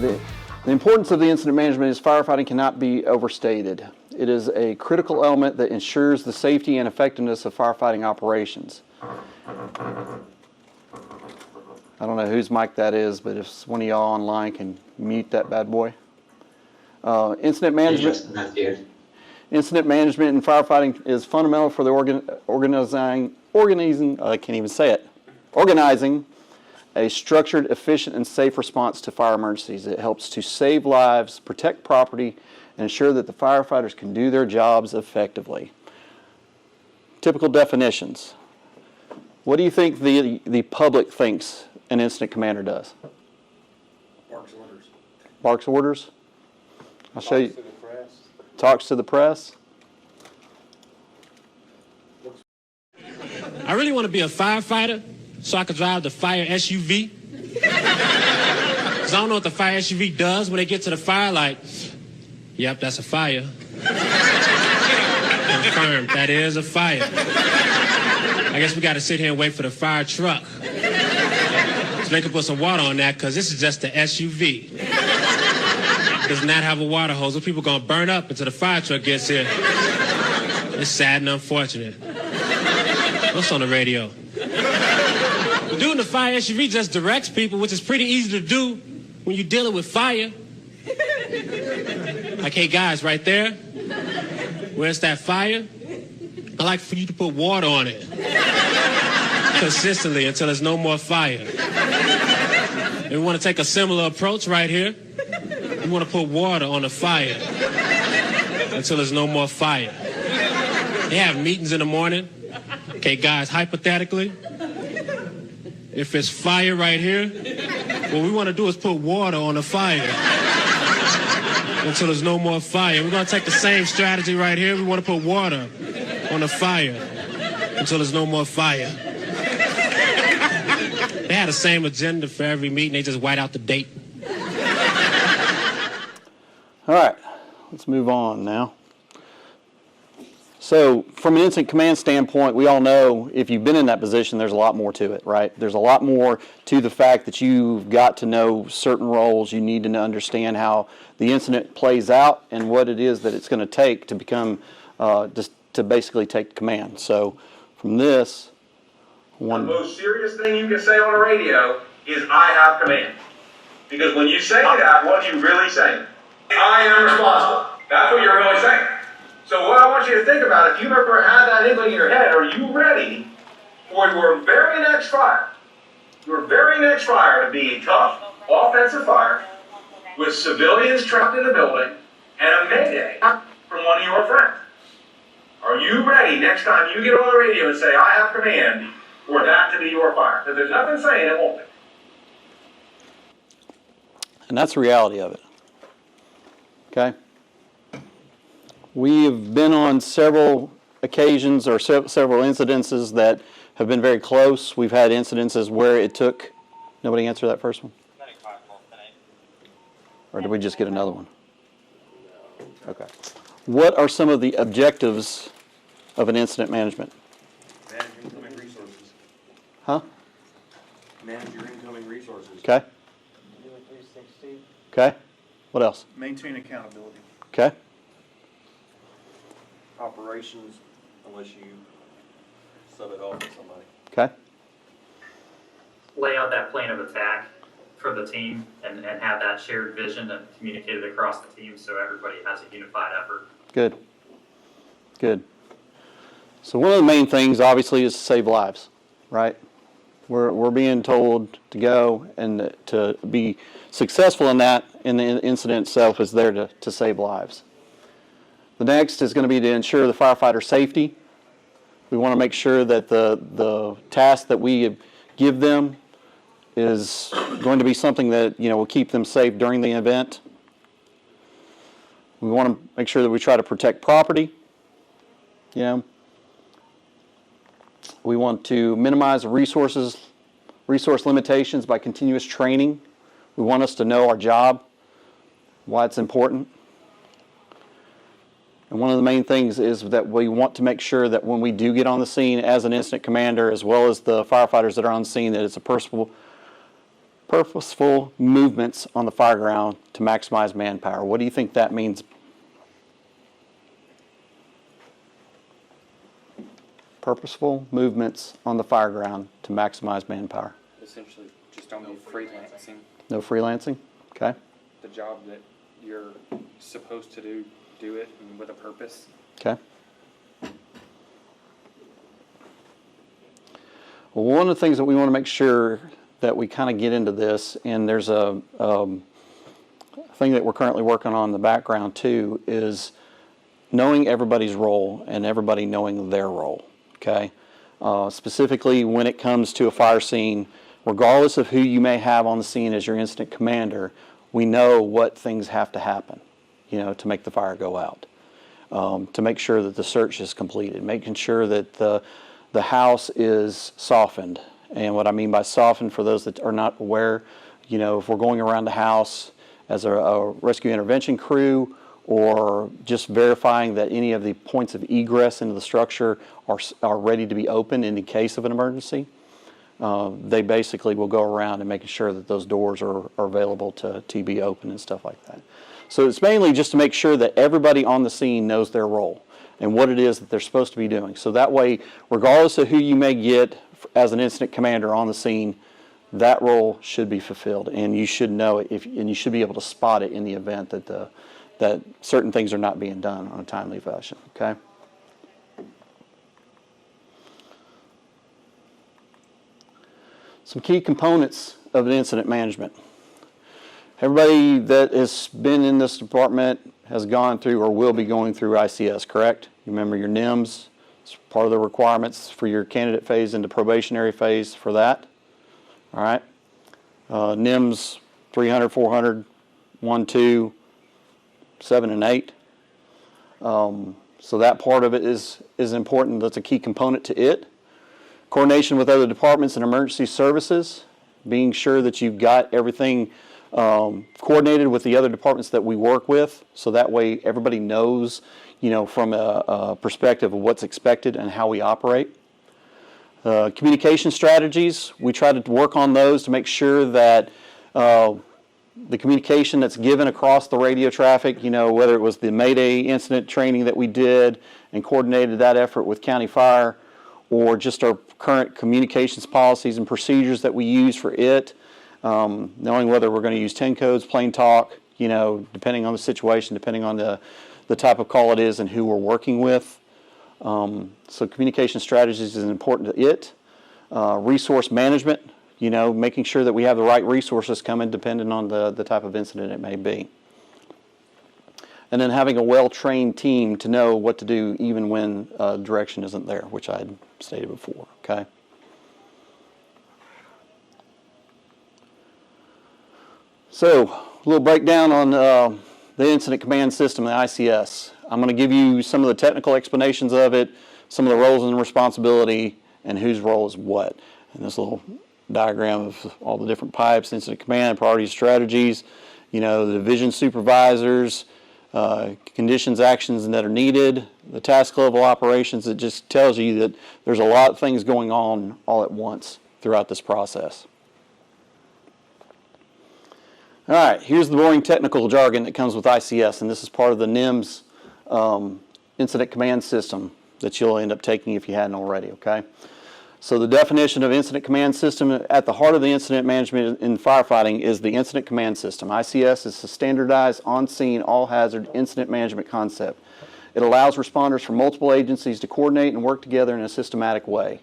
The importance of the incident management is firefighting cannot be overstated. It is a critical element that ensures the safety and effectiveness of firefighting operations. I don't know whose mic that is, but if one of y'all online can mute that bad boy. Incident management in firefighting is fundamental for the organizing a structured, efficient, and safe response to fire emergencies. It helps to save lives, protect property, and ensure that the firefighters can do their jobs effectively. Typical definitions. What do you think the public thinks an incident commander does? Barks orders. Barks orders? I'll show you. Talks to the press. I really want to be a firefighter so I can drive the fire SUV. Because I don't know what the fire SUV does when they get to the fire, like, yep, that's a fire. Confirmed, that is a fire. I guess we got to sit here and wait for the fire truck. So they can put some water on that, because this is just the SUV. It does not have a water hose. Those people going to burn up until the fire truck gets here. It's sad and unfortunate. What's on the radio? The dude in the fire SUV just directs people, which is pretty easy to do when you're dealing with fire. Like, hey guys, right there, where's that fire? I'd like for you to put water on it consistently until there's no more fire. And we want to take a similar approach right here. We want to put water on the fire until there's no more fire. They have meetings in the morning. Okay, guys, hypothetically, if it's fire right here, what we want to do is put water on the fire until there's no more fire. We're going to take the same strategy right here. We want to put water on the fire until there's no more fire. They had the same agenda for every meeting. They just white out the date. All right, let's move on now. So from an incident command standpoint, we all know if you've been in that position, there's a lot more to it, right? There's a lot more to the fact that you've got to know certain roles. You need to understand how the incident plays out and what it is that it's going to take to become, just to basically take command. So from this, the most serious thing you can say on the radio is, I have command. Because when you say that, what are you really saying? I am responsible. That's what you're really saying. So what I want you to think about, if you've ever had that inkling in your head, are you ready for your very next fire? Your very next fire to be a tough, offensive fire with civilians trapped in the building and a mayday from one of your friends. Are you ready next time you get on the radio and say, I have command, for that to be your fire? Because there's nothing saying it won't be. And that's the reality of it. Okay? We have been on several occasions or several incidences that have been very close. We've had incidences where it took... Nobody answer that first one? Or did we just get another one? Okay. What are some of the objectives of an incident management? Manage incoming resources. Huh? Manage your incoming resources. Okay. Okay. What else? Maintain accountability. Okay. Operations, unless you sub it off to somebody. Okay. Lay out that plan of attack for the team and have that shared vision and communicated across the team so everybody has a unified effort. Good. Good. So one of the main things, obviously, is to save lives, right? We're being told to go, and to be successful in that, in the incident itself, is there to save lives. The next is going to be to ensure the firefighter safety. We want to make sure that the task that we give them is going to be something that, will keep them safe during the event. We want to make sure that we try to protect property. We want to minimize resource limitations by continuous training. We want us to know our job, why it's important. And one of the main things is that we want to make sure that when we do get on the scene as an incident commander, as well as the firefighters that are on the scene, that it's a Purposeful movements on the fire ground to maximize manpower. What do you think that means? Purposeful movements on the fire ground to maximize manpower. Essentially, just don't be freelancing. No freelancing? Okay. The job that you're supposed to do it and with a purpose. Okay. Well, one of the things that we want to make sure that we kind of get into this, and there's a thing that we're currently working on in the background too, is knowing everybody's role and everybody knowing their role. Okay. Specifically when it comes to a fire scene, regardless of who you may have on the scene as your incident commander, we know what things have to happen, you know, to make the fire go out. To make sure that the search is completed, making sure that the house is softened. And what I mean by softened, for those that are not aware, you know, if we're going around the house as a rescue intervention crew, or just verifying that any of the points of egress into the structure are ready to be open in the case of an emergency, they basically will go around and making sure that those doors are available to be open and stuff like that. So it's mainly just to make sure that everybody on the scene knows their role and what it is that they're supposed to be doing. So that way, regardless of who you may get as an incident commander on the scene, that role should be fulfilled, and you should know it, and you should be able to spot it in the event that certain things are not being done on a timely fashion. Okay. Some key components of incident management. Everybody that has been in this department has gone through or will be going through ICS, correct? You remember your NIMS. It's part of the requirements for your candidate phase and the probationary phase for that. All right. NIMS 300, 400, 1, 2, 7, and 8. So that part of it is important. That's a key component to it. Coordination with other departments and emergency services, being sure that you've got everything coordinated with the other departments that we work with, so that way everybody knows, you know, from a perspective of what's expected and how we operate. Communication strategies, we try to work on those to make sure that the communication that's given across the radio traffic, you know, whether it was the Mayday incident training that we did and coordinated that effort with County Fire, or just our current communications policies and procedures that we use for it, knowing whether we're going to use 10 codes, plain talk, you know, depending on the situation, depending on the type of call it is and who we're working with. So communication strategies is important to it. Resource management, you know, making sure that we have the right resources coming depending on the type of incident it may be. And then having a well-trained team to know what to do even when direction isn't there, which I had stated before, okay? So, a little breakdown on the incident command system, the ICS. I'm going to give you some of the technical explanations of it, some of the roles and responsibility, and whose role is what. And this little diagram of all the different pipes, incident command, priorities, strategies, you know, the division supervisors, conditions, actions that are needed, the task level operations. It just tells you that there's a lot of things going on all at once throughout this process. All right, here's the boring technical jargon that comes with ICS, and this is part of the NIMS incident command system that you'll end up taking if you hadn't already, okay? So the definition of incident command system, at the heart of the incident management in firefighting, is the incident command system. ICS is a standardized, on-scene, all-hazard incident management concept. It allows responders from multiple agencies to coordinate and work together in a systematic way.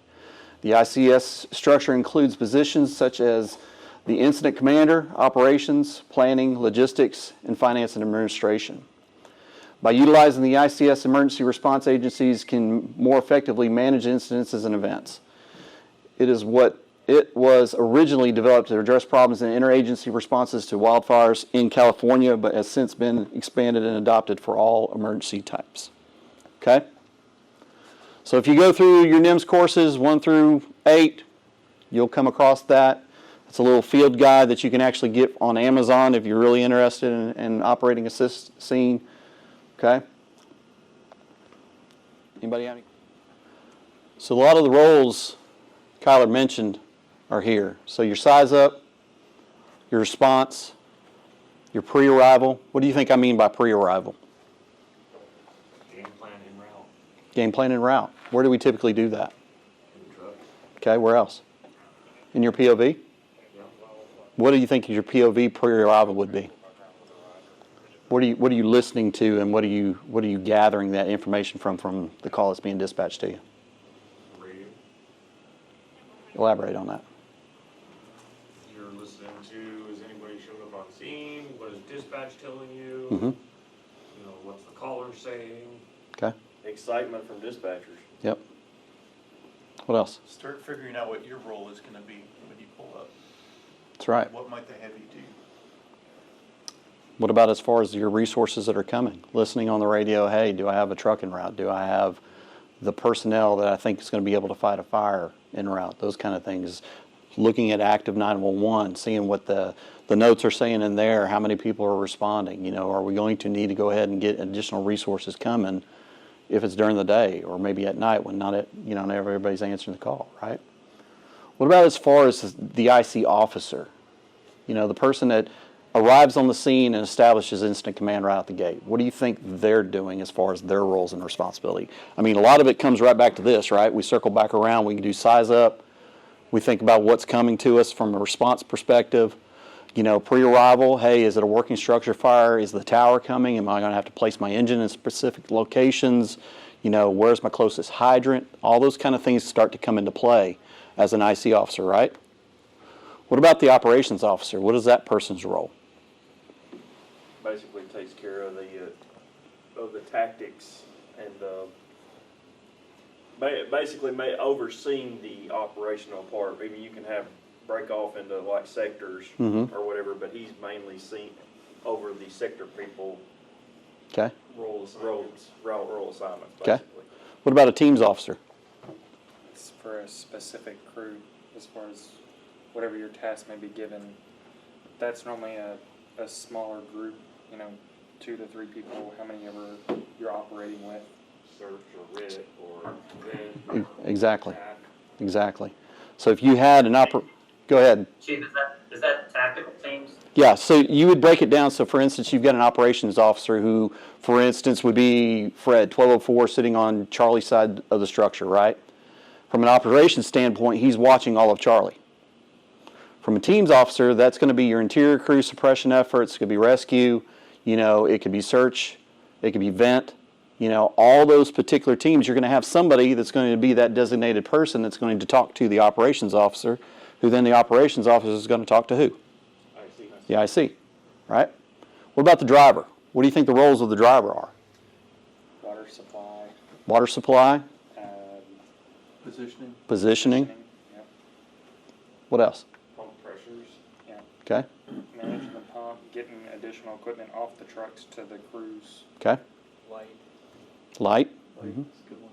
The ICS structure includes positions such as the incident commander, operations, planning, logistics, and finance and administration. By utilizing the ICS, emergency response agencies can more effectively manage incidences and events. It was originally developed to address problems in interagency responses to wildfires in California, but has since been expanded and adopted for all emergency types. Okay? So if you go through your NIMS courses 1 through 8, you'll come across that. It's a little field guide that you can actually get on Amazon if you're really interested in operating a scene. Okay? Anybody have any? So a lot of the roles Kyler mentioned are here. So your size up, your response, your pre-arrival. What do you think I mean by pre-arrival? Game plan en route. Game plan and route. Where do we typically do that? In the truck. Okay, where else? In your POV? What do you think your POV pre-arrival would be? What are you listening to, and what are you gathering that information from the call that's being dispatched to you? Radio. Elaborate on that. You're listening to, is anybody showing up on scene? What is dispatch telling you? Mm-hmm. You know, what's the caller saying? Okay. Excitement from dispatchers. Yep. What else? Start figuring out what your role is going to be when you pull up. That's right. What might they have you do? What about as far as your resources that are coming? Listening on the radio, hey, do I have a truck en route? Do I have the personnel that I think is going to be able to fight a fire en route? Those kind of things. Looking at active 911, seeing what the notes are saying in there, how many people are responding. You know, are we going to need to go ahead and get additional resources coming if it's during the day or maybe at night when not everybody's answering the call, right? What about as far as the IC officer? You know, the person that arrives on the scene and establishes incident command right out the gate. What do you think they're doing as far as their roles and responsibility? I mean, a lot of it comes right back to this, right? We circle back around, we can do size up, we think about what's coming to us from a response perspective. You know, pre-arrival, hey, is it a working structure fire? Is the tower coming? Am I going to have to place my engine in specific locations? You know, where's my closest hydrant? All those kind of things start to come into play as an IC officer, right? What about the operations officer? What is that person's role? Basically takes care of the tactics and basically overseeing the operational part. Maybe you can have break off into like sectors or whatever, but he's mainly seen over the sector people. Okay. Role assignments, Okay. basically. What about a teams officer? It's for a specific crew as far as whatever your task may be given. That's normally a smaller group, 2 to 3 people, how many ever you're operating with. Search or RIT or VIN. Exactly. Exactly. So if you had go ahead. Chief, is that tactical teams? Yeah, so you would break it down. So for instance, you've got an operations officer who, for instance, would be Fred, 1204, sitting on Charlie's side of the structure, right? From an operations standpoint, he's watching all of Charlie. From a teams officer, that's going to be your interior crew suppression efforts. It could be rescue, it could be search, it could be vent. All those particular teams, you're going to have somebody that's going to be that designated person that's going to talk to the operations officer, who then the operations officer is going to talk to who? The IC, right? What about the driver? What do you think the roles of the driver are? Water supply. Water supply, Positioning. positioning. Yep. What else? Pump pressures. Yeah. Okay, Managing the pump, getting additional equipment off the trucks to the crews. okay. Light. Light. That's a good one.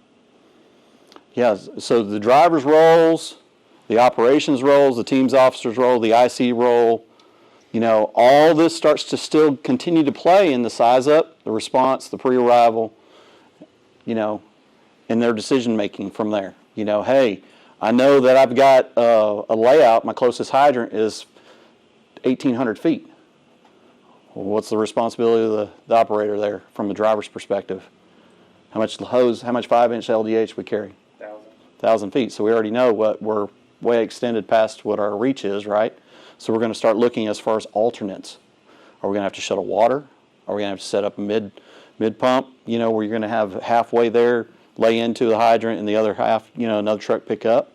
Yeah, so the driver's roles, the operations roles, the teams officer's role, the IC role, all this starts to still continue to play in the size up, the response, the pre-arrival, and their decision making from there. Hey, I know that I've got a layout, my closest hydrant is 1,800 feet. Well, what's the responsibility of the operator there from the driver's perspective? How much hose, how much 5-inch LDH we carry? 1,000 feet. So we already know we're way extended past what our reach is, right? So we're going to start looking as far as alternates. Are we going to have to shuttle water? Are we going to have to set up a mid pump, where you're going to have halfway there, lay into the hydrant, and the other half, another truck pick up?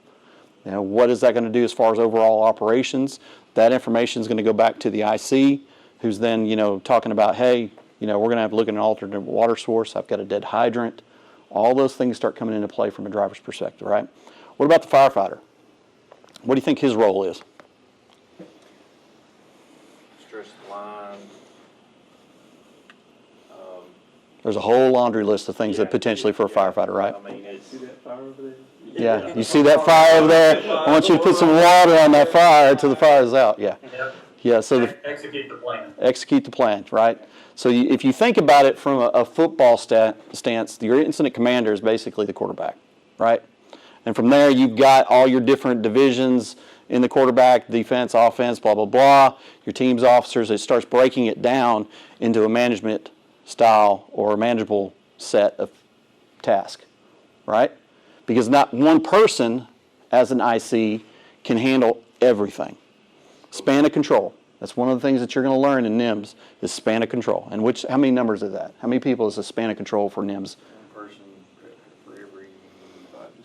What is that going to do as far as overall operations? That information is going to go back to the IC, who's then, talking about, hey, we're going to have to look at an alternate water source. I've got a dead hydrant. All those things start coming into play from a driver's perspective, right? What about the firefighter? What do you think his role is? Stress line. There's a whole laundry list of things that potentially for a firefighter, right? I mean, it's. See that fire over there? Yeah, you see that fire over there? I want you to put some water on that fire until the fire is out. Yeah. Yep. Yeah, so Execute the plan. execute the plan, right? So if you think about it from a football stance, your incident commander is basically the quarterback, right? And from there, you've got all your different divisions in the quarterback, defense, offense, blah, blah, blah, your team's officers. It starts breaking it down into a management style or a manageable set of tasks, right? Because not one person as an IC can handle everything. Span of control. That's one of the things that you're going to learn in NIMS is span of control. And how many numbers is that? How many people is a span of control for NIMS? One person for every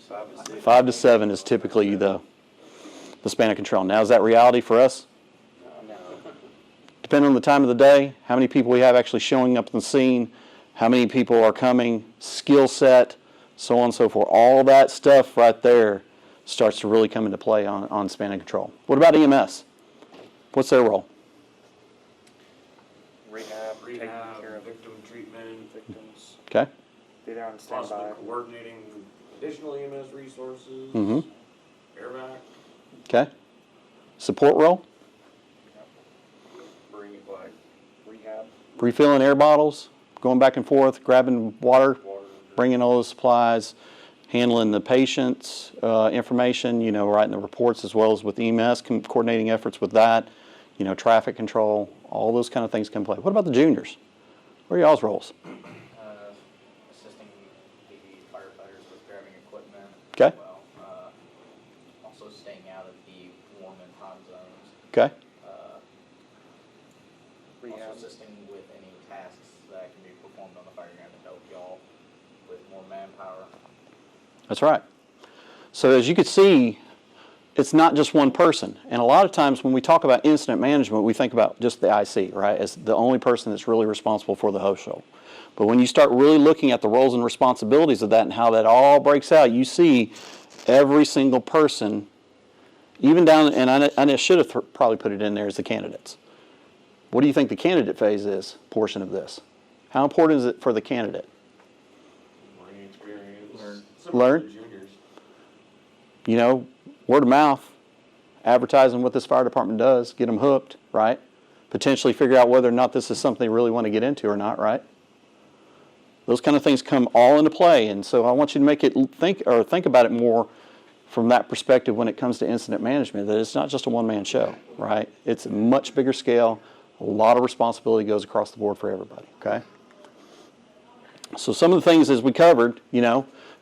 5 to 6. 5 to 7 is typically the span of control. Now, is that reality for us? No. Depending on the time of the day, how many people we have actually showing up on the scene, how many people are coming, skill set, so on and so forth. All that stuff right there starts to really come into play on span of control. What about EMS? What's their role? Rehab, taking Rehab, care of victim treatment, victims, Okay. be there on possibly standby. coordinating additional EMS resources, Mm-hmm. airback, Okay. Support role? Bring it like Rehab, Refilling air bottles, going back and forth, grabbing water, water. bringing all those supplies, handling the patient's information, writing the reports as well as with EMS, coordinating efforts with that, traffic control, all those kind of things can play. What about the juniors? What are y'all's roles? Assisting the firefighters with grabbing equipment. Okay. Well, also staying out of the warm and hot zones. Okay. rehab. Also assisting with any tasks that can be performed on the fire ground to help y'all with more manpower. That's right. So as you can see, it's not just one person. And a lot of times when we talk about incident management, we think about just the IC, right, as the only person that's really responsible for the whole show. But when you start really looking at the roles and responsibilities of that and how that all breaks out, you see every single person, even down, and I should have probably put it in there as the candidates. What do you think the candidate phase is, portion of this? How important is it for the candidate? learning experience. Learn. Similar to juniors. Word of mouth, advertising what this fire department does, get them hooked, right? Potentially figure out whether or not this is something they really want to get into or not, right? Those kind of things come all into play, and so I want you to make it think about it more from that perspective when it comes to incident management, that it's not just a one-man show, right? It's a much bigger scale. A lot of responsibility goes across the board for everybody, okay? So some of the things as we covered,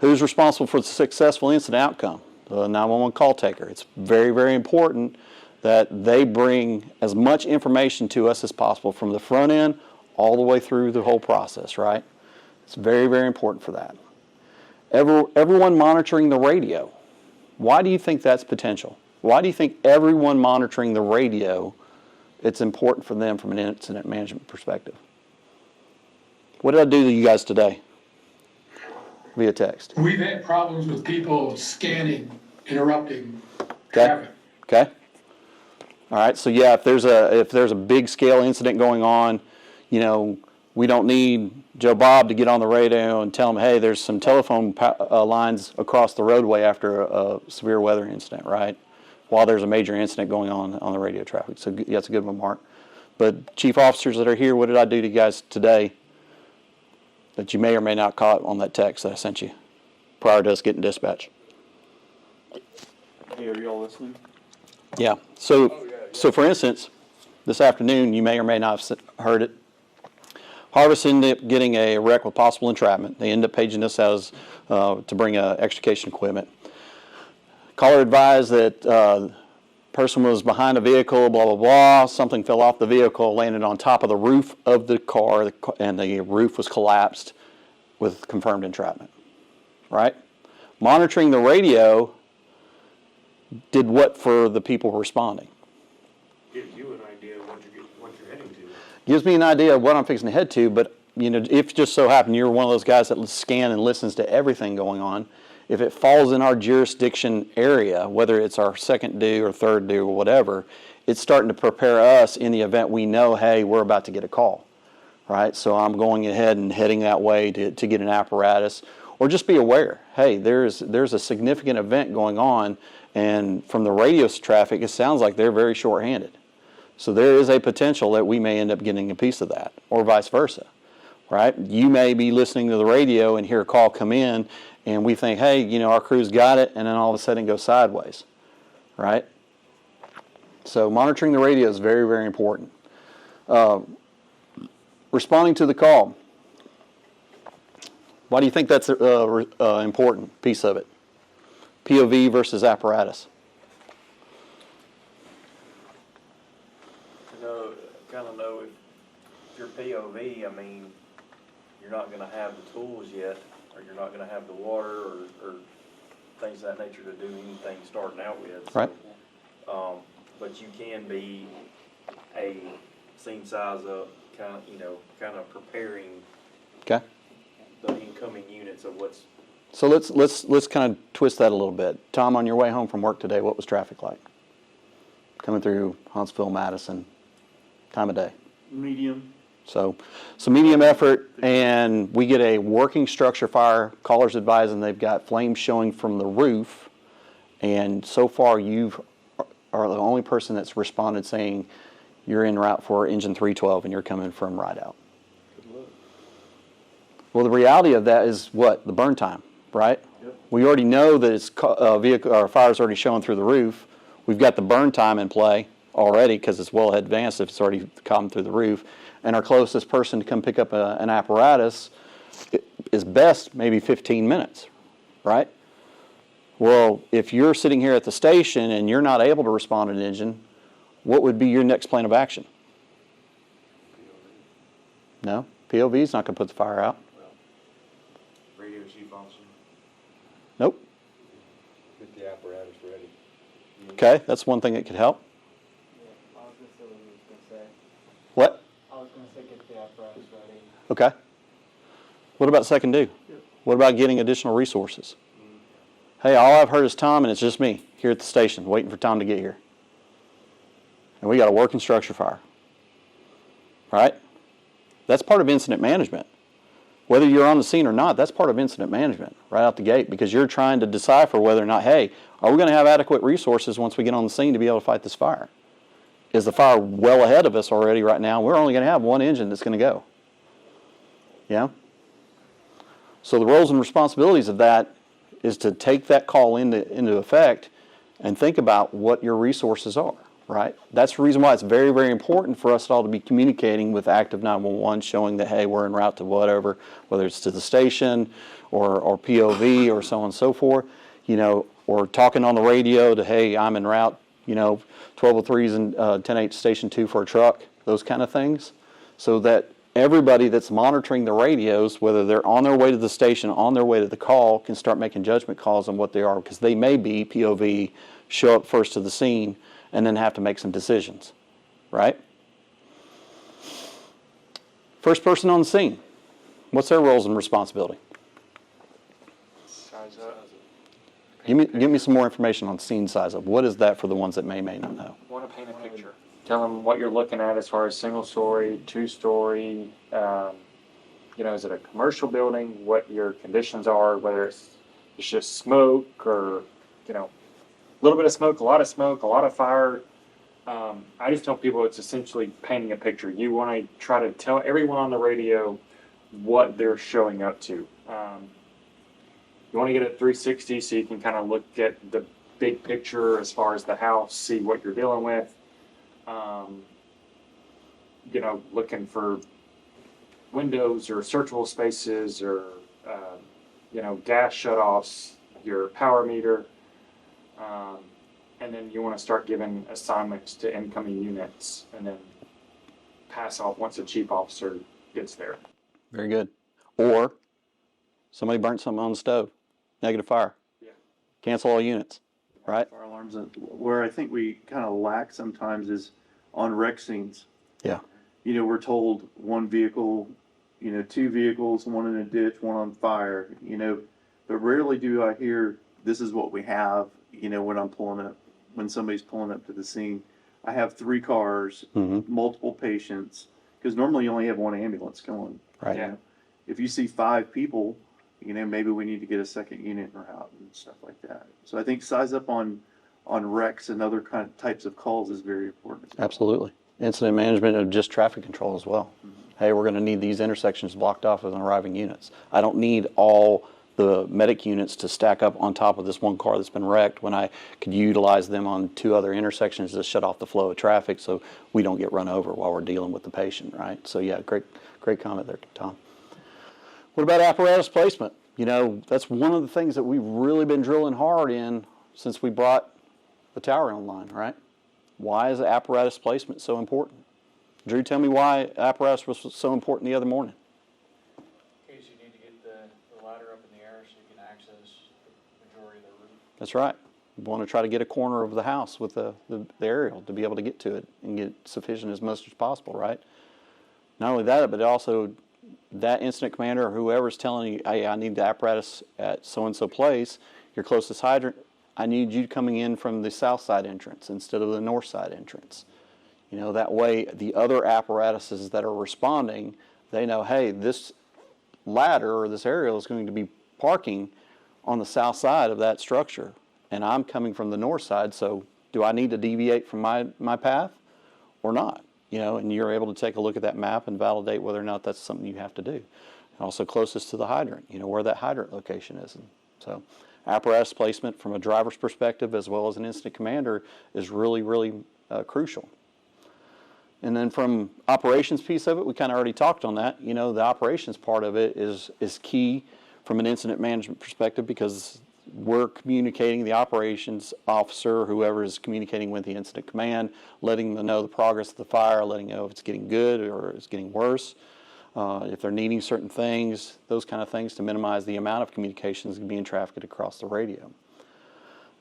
who's responsible for the successful incident outcome? The 911 call taker. It's very, very important that they bring as much information to us as possible from the front end all the way through the whole process, right? It's very, very important for that. Everyone monitoring the radio. Why do you think that's potential? Why do you think everyone monitoring the radio, it's important for them from an incident management perspective? What did I do to you guys today via text? We've had problems with people scanning, interrupting Okay. traffic. Okay. All right. So yeah, if there's a big scale incident going on, we don't need Joe Bob to get on the radio and tell them, hey, there's some telephone lines across the roadway after a severe weather incident, right? While there's a major incident going on the radio traffic. So yeah, that's a good one, Mark. But chief officers that are here, what did I do to you guys today that you may or may not caught on that text that I sent you prior to us getting dispatch? Hey, are y'all listening? Yeah. So for instance, this afternoon, you may or may not have heard it. Harvest ended up getting a wreck with possible entrapment. They ended up paging us as to bring extrication equipment. Caller advised that person was behind a vehicle, blah, blah, blah. Something fell off the vehicle, landed on top of the roof of the car, and the roof was collapsed with confirmed entrapment, right? Monitoring the radio did what for the people responding? Gives you an idea of what you're heading to. Gives me an idea of what I'm fixing to head to, but if just so happen you're one of those guys that scan and listens to everything going on, if it falls in our jurisdiction area, whether it's our second due or third due or whatever, it's starting to prepare us in the event we know, hey, we're about to get a call, right? So I'm going ahead and heading that way to get an apparatus, or just be aware, hey, there's a significant event going on, and from the radio traffic, it sounds like they're very short-handed. So there is a potential that we may end up getting a piece of that, or vice versa, right? You may be listening to the radio and hear a call come in, and we think, hey, our crew's got it, and then all of a sudden it goes sideways, right? So monitoring the radio is very, very important. Responding to the call. Why do you think that's an important piece of it? POV versus apparatus. Kind of know if you're POV, I mean, you're not gonna have the tools yet, or you're not gonna have the water or things of that nature to do anything starting out with. So, Right. But you can be a scene size up, kind of preparing Okay. the incoming units of what's. So let's kind of twist that a little bit. Tom, on your way home from work today, what was traffic like? Coming through Huntsville, Madison, time of day. Medium. So medium effort, and we get a working structure fire. Callers advising they've got flames showing from the roof, and so far you are the only person that's responded saying you're en route for engine 312 and you're coming from right out. Well, the reality of that is what? The burn time, right? Yep. We already know that it's vehicle or fire's already showing through the roof. We've got the burn time in play already because it's well advanced if it's already come through the roof. And our closest person to come pick up an apparatus is best maybe 15 minutes, right? Well, if you're sitting here at the station and you're not able to respond to an engine, what would be your next plan of action? No, POV is not going to put the fire out. Radio chief officer. Nope. Get the apparatus ready. Okay, that's one thing that could help. Yeah, I was gonna say what he was gonna say. What? I was gonna say get the apparatus ready. Okay. What about second due? What about getting additional resources? Hey, all I've heard is Tom, and it's just me here at the station waiting for Tom to get here. And we got a working structure fire. Right? That's part of incident management. Whether you're on the scene or not, that's part of incident management right out the gate, because you're trying to decipher whether or not, hey, are we going to have adequate resources once we get on the scene to be able to fight this fire? Is the fire well ahead of us already right now? We're only going to have one engine that's going to go. Yeah? So the roles and responsibilities of that is to take that call into effect and think about what your resources are, right? That's the reason why it's very, very important for us all to be communicating with active 911, showing that, hey, we're en route to whatever, whether it's to the station or POV or so on and so forth, or talking on the radio to, hey, I'm en route, 1203s and 10-8 station 2 for a truck, those kind of things, so that everybody that's monitoring the radios, whether they're on their way to the station, on their way to the call, can start making judgment calls on what they are, because they may be POV, show up first to the scene, and then have to make some decisions, right? First person on the scene, what's their roles and responsibility? Size up. Give me some more information on scene size up. What is that for the ones that may not know? Want to paint a picture. Tell them what you're looking at as far as single story, 2-story, is it a commercial building, what your conditions are, whether it's just smoke or, a little bit of smoke, a lot of fire. I just tell people it's essentially painting a picture. You want to try to tell everyone on the radio what they're showing up to. You want to get it 360 so you can kind of look at the big picture as far as the house, see what you're dealing with. Looking for windows or searchable spaces or, gas shutoffs, your power meter. And then you want to start giving assignments to incoming units and then pass off once the chief officer gets there. Very good. Or somebody burnt something on the stove, negative fire. Yeah. Cancel all units, right? Fire alarms, where I think we kind of lack sometimes is on wreck scenes. Yeah. We're told one vehicle, 2 vehicles, one in a ditch, one on fire, but rarely do I hear this is what we have, when somebody's pulling up to the scene. I have 3 cars, multiple patients, because normally you only have 1 ambulance going. Right. Yeah. If you see 5 people, maybe we need to get a second unit in route and stuff like that. So I think size up on wrecks and other kind of types of calls is very important. Absolutely. Incident management of just traffic control as well. Hey, we're going to need these intersections blocked off with arriving units. I don't need all the medic units to stack up on top of this one car that's been wrecked when I could utilize them on 2 other intersections to shut off the flow of traffic so we don't get run over while we're dealing with the patient, right? So yeah, great comment there, Tom. What about apparatus placement? You know, that's one of the things that we've really been drilling hard in since we brought the tower online, right? Why is apparatus placement so important? Drew, tell me why apparatus was so important the other morning. In case you need to get the ladder up in the air so you can access the majority of the roof. That's right. We want to try to get a corner of the house with the aerial to be able to get to it and get sufficient as much as possible, right? Not only that, but also that incident commander or whoever's telling you, hey, I need the apparatus at so-and-so place, your closest hydrant, I need you coming in from the south side entrance instead of the north side entrance. You know, that way the other apparatuses that are responding, they know, hey, this ladder or this aerial is going to be parking on the south side of that structure, and I'm coming from the north side, so do I need to deviate from my path or not? You know, and you're able to take a look at that map and validate whether or not that's something you have to do. And also closest to the hydrant, you know, where that hydrant location is. And so apparatus placement from a driver's perspective as well as an incident commander is really, really crucial. And then from operations piece of it, we kind of already talked on that. You know, the operations part of it is key from an incident management perspective because we're communicating the operations officer, whoever is communicating with the incident command, letting them know the progress of the fire, letting them know if it's getting good or it's getting worse, if they're needing certain things, those kind of things to minimize the amount of communications being trafficked across the radio.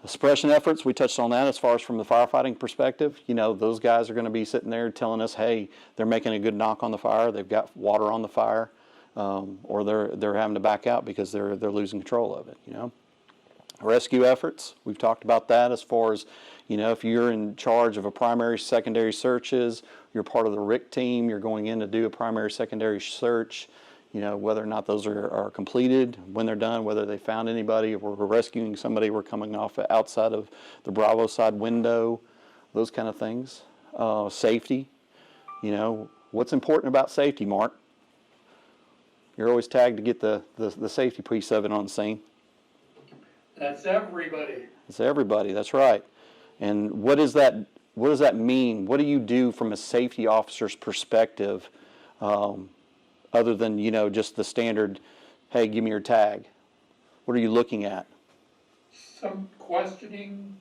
The suppression efforts, we touched on that as far as from the firefighting perspective. You know, those guys are going to be sitting there telling us, hey, they're making a good knock on the fire, they've got water on the fire, or they're having to back out because they're losing control of it, you know. Rescue efforts, we've talked about that as far as, you know, if you're in charge of a primary, secondary searches, you're part of the RIC team, you're going in to do a primary, secondary search, you know, whether or not those are completed, when they're done, whether they found anybody, if we're rescuing somebody, we're coming off outside of the Bravo side window, those kind of things. Safety, you know, what's important about safety, Mark? You're always tagged to get the safety piece of it on the scene. That's everybody. It's everybody, that's right. And what does that mean? What do you do from a safety officer's perspective other than, you know, just the standard, hey, give me your tag? What are you looking at? Some questioning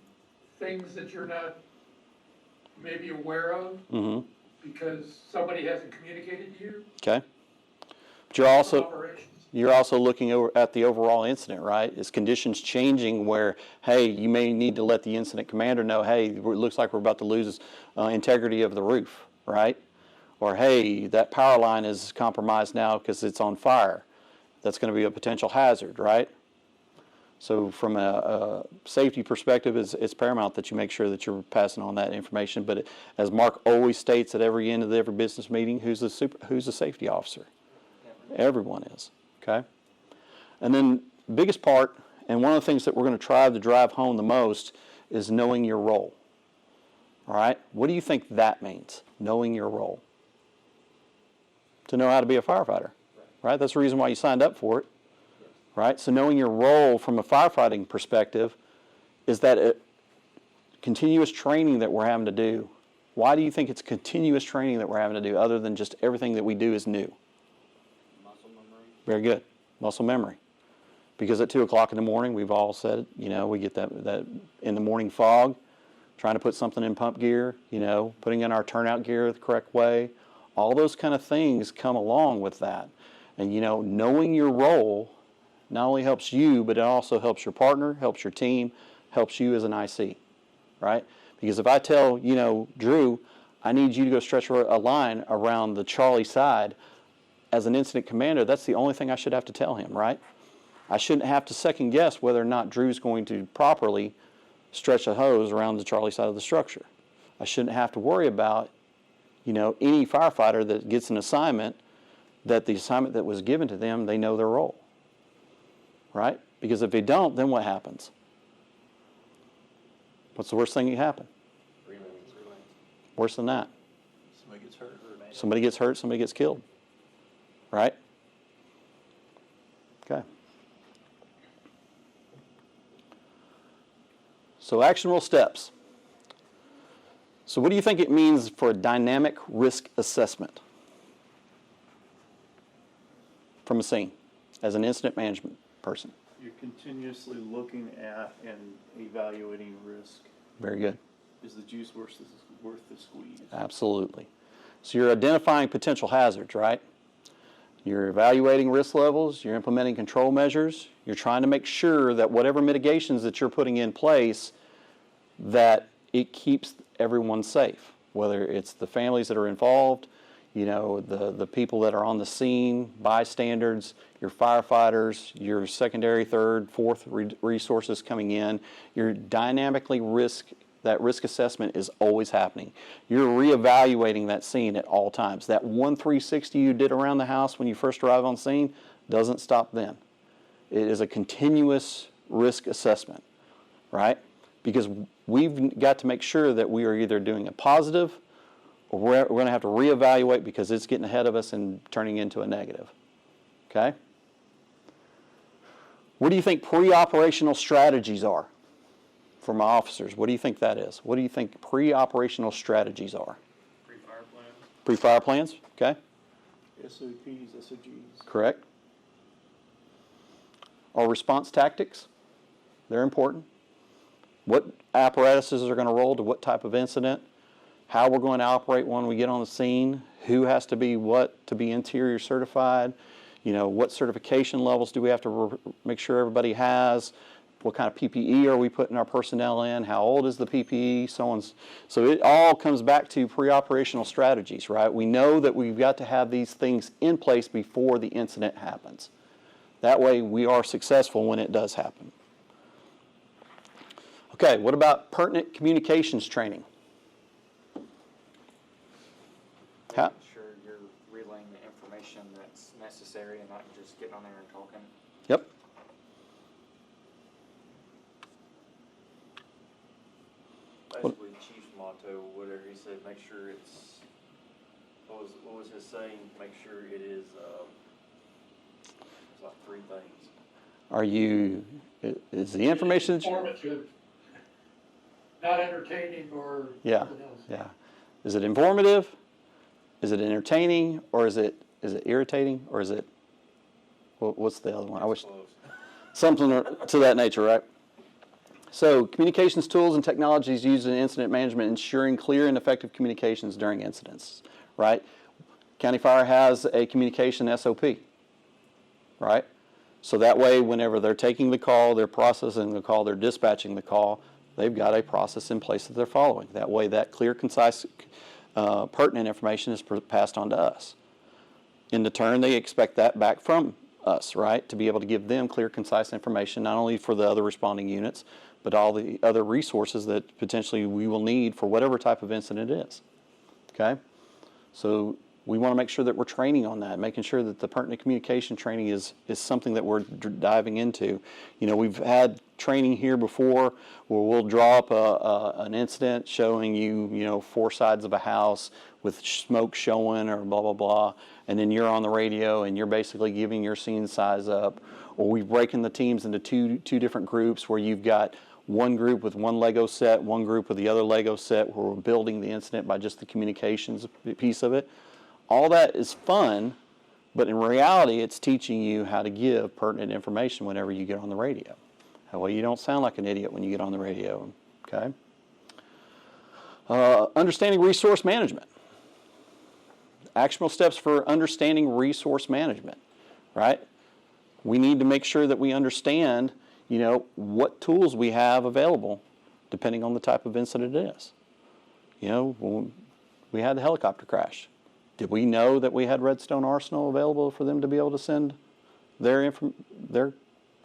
things that you're not maybe aware of because somebody hasn't communicated to you. Okay. But you're also looking at the overall incident, right? Is conditions changing where, hey, you may need to let the incident commander know, hey, it looks like we're about to lose integrity of the roof, right? Or, hey, that power line is compromised now because it's on fire. That's going to be a potential hazard, right? So from a safety perspective, it's paramount that you make sure that you're passing on that information. But as Mark always states at every end of every business meeting, who's the safety officer? Everyone is, okay? And then the biggest part, and one of the things that we're going to try to drive home the most, is knowing your role. All right? What do you think that means, knowing your role? To know how to be a firefighter, right? That's the reason why you signed up for it, right? So knowing your role from a firefighting perspective is that a continuous training that we're having to do. Why do you think it's continuous training that we're having to do other than just everything that we do is new? Muscle memory. Very good. Muscle memory. Because at 2 o'clock in the morning, we've all said, you know, we get that in the morning fog, trying to put something in pump gear, you know, putting in our turnout gear the correct way. All those kind of things come along with that. And, you know, knowing your role not only helps you, but it also helps your partner, helps your team, helps you as an IC, right? Because if I tell, you know, Drew, I need you to go stretch a line around the Charlie side, as an incident commander, that's the only thing I should have to tell him, right? I shouldn't have to second guess whether or not Drew's going to properly stretch a hose around the Charlie side of the structure. I shouldn't have to worry about, you know, any firefighter that gets an assignment, that the assignment that was given to them, they know their role, right? Because if they don't, then what happens? What's the worst thing that can happen? Worse than that. Somebody gets hurt. Somebody gets hurt, somebody gets killed, right? Okay. So actionable steps. So what do you think it means for a dynamic risk assessment from a scene as an incident management person? You're continuously looking at and evaluating risk. Very good. Is the juice worth the squeeze? Absolutely. So you're identifying potential hazards, right? You're evaluating risk levels, you're implementing control measures, you're trying to make sure that whatever mitigations that you're putting in place, that it keeps everyone safe, whether it's the families that are involved, the people that are on the scene, bystanders, your firefighters, your secondary, third, fourth resources coming in. You're dynamically that risk assessment is always happening. You're reevaluating that scene at all times. That 360 you did around the house when you first arrive on scene doesn't stop then. It is a continuous risk assessment, right? Because we've got to make sure that we are either doing a positive or we're going to have to reevaluate because it's getting ahead of us and turning into a negative. Okay? What do you think pre-operational strategies are for my officers? What do you think that is? What do you think pre-operational strategies are? Pre-fire plans. Pre-fire plans, okay? SOPs, SOGs. Correct. Our response tactics, they're important. What apparatuses are going to roll to what type of incident, how we're going to operate when we get on the scene, who has to be what to be interior certified, what certification levels do we have to make sure everybody has, what kind of PPE are we putting our personnel in, how old is the PPE, so on. So it all comes back to pre-operational strategies, right? We know that we've got to have these things in place before the incident happens. That way we are successful when it does happen. Okay, what about pertinent communications training? Making sure you're relaying the information that's necessary and not just getting on there and talking. Yep. Basically, Chief's motto, whatever he said, make sure it's, what was his saying? Make sure it is, it's like 3 things. Is the information that you... Informative, not entertaining or Yeah, something else. yeah. Is it informative? Is it entertaining? Or is it irritating? Or is it, what's the other one? I wish, Close. something to that nature, right? So communications tools and technologies used in incident management, ensuring clear and effective communications during incidents, right? County Fire has a communication SOP, right? So that way, whenever they're taking the call, they're processing the call, they're dispatching the call, they've got a process in place that they're following. That way, that clear, concise, pertinent information is passed on to us. In turn, they expect that back from us, right? To be able to give them clear, concise information, not only for the other responding units, but all the other resources that potentially we will need for whatever type of incident it is. Okay? So we want to make sure that we're training on that, making sure that the pertinent communication training is something that we're diving into. We've had training here before where we'll draw up an incident showing you, 4 sides of a house with smoke showing or blah, blah, blah, and then you're on the radio and you're basically giving your scene size up. Or we've breaking the teams into two different groups where you've got one group with one Lego set, one group with the other Lego set, where we're building the incident by just the communications piece of it. All that is fun, but in reality, it's teaching you how to give pertinent information whenever you get on the radio. That way you don't sound like an idiot when you get on the radio, okay? Understanding resource management. Actionable steps for understanding resource management, right? We need to make sure that we understand, what tools we have available depending on the type of incident it is. When we had the helicopter crash, did we know that we had Redstone Arsenal available for them to be able to send their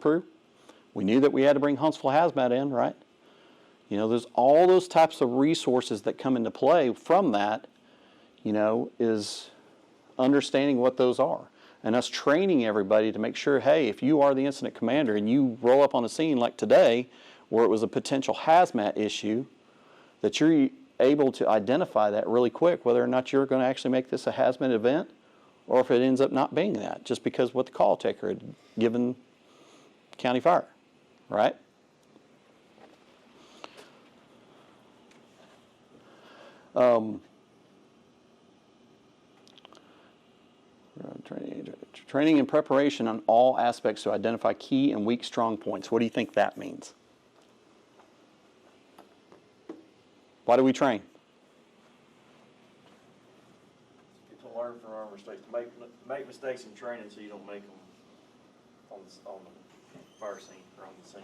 crew? We knew that we had to bring Huntsville Hazmat in, right? There's all those types of resources that come into play from that, is understanding what those are. And us training everybody to make sure, hey, if you are the incident commander and you roll up on a scene like today where it was a potential hazmat issue, that you're able to identify that really quick, whether or not you're going to actually make this a hazmat event or if it ends up not being that, just because what the call taker had given County Fire, right? Training and preparation on all aspects to identify key and weak strong points. What do you think that means? Why do we train? Get to learn from our mistakes, make mistakes in training so you don't make them on the fire scene or on the scene.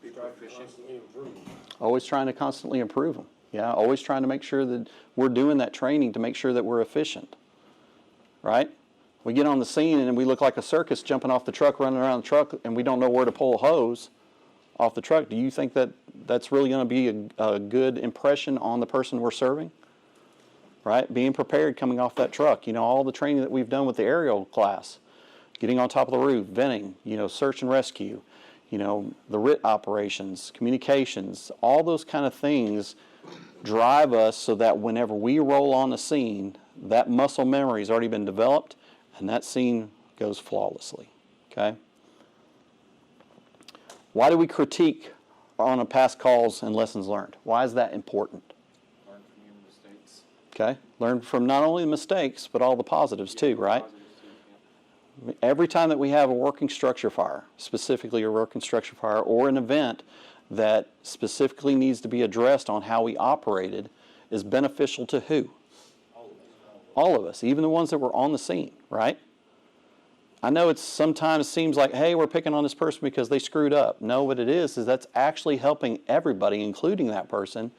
Be proficient and improve. Always trying to constantly improve them. Yeah, always trying to make sure that we're doing that training to make sure that we're efficient. Right? We get on the scene and we look like a circus jumping off the truck, running around the truck, and we don't know where to pull a hose off the truck. Do you think that that's really going to be a good impression on the person we're serving? Right? Being prepared coming off that truck. You know, all the training that we've done with the aerial class, getting on top of the roof, venting, you know, search and rescue, you know, the RIT operations, communications, all those kind of things drive us so that whenever we roll on the scene, that muscle memory has already been developed and that scene goes flawlessly. Okay? Why do we critique on a past calls and lessons learned? Why is that important? Learn from your mistakes. Okay? Learn from not only the mistakes, but all the positives too, right? Positives too, yeah. Every time that we have a working structure fire, specifically a working structure fire, or an event that specifically needs to be addressed on how we operated, is beneficial to who? All of us, even the ones that were on the scene, right? I know it sometimes seems like, hey, we're picking on this person because they screwed up. No, what it is that's actually helping everybody, including that person,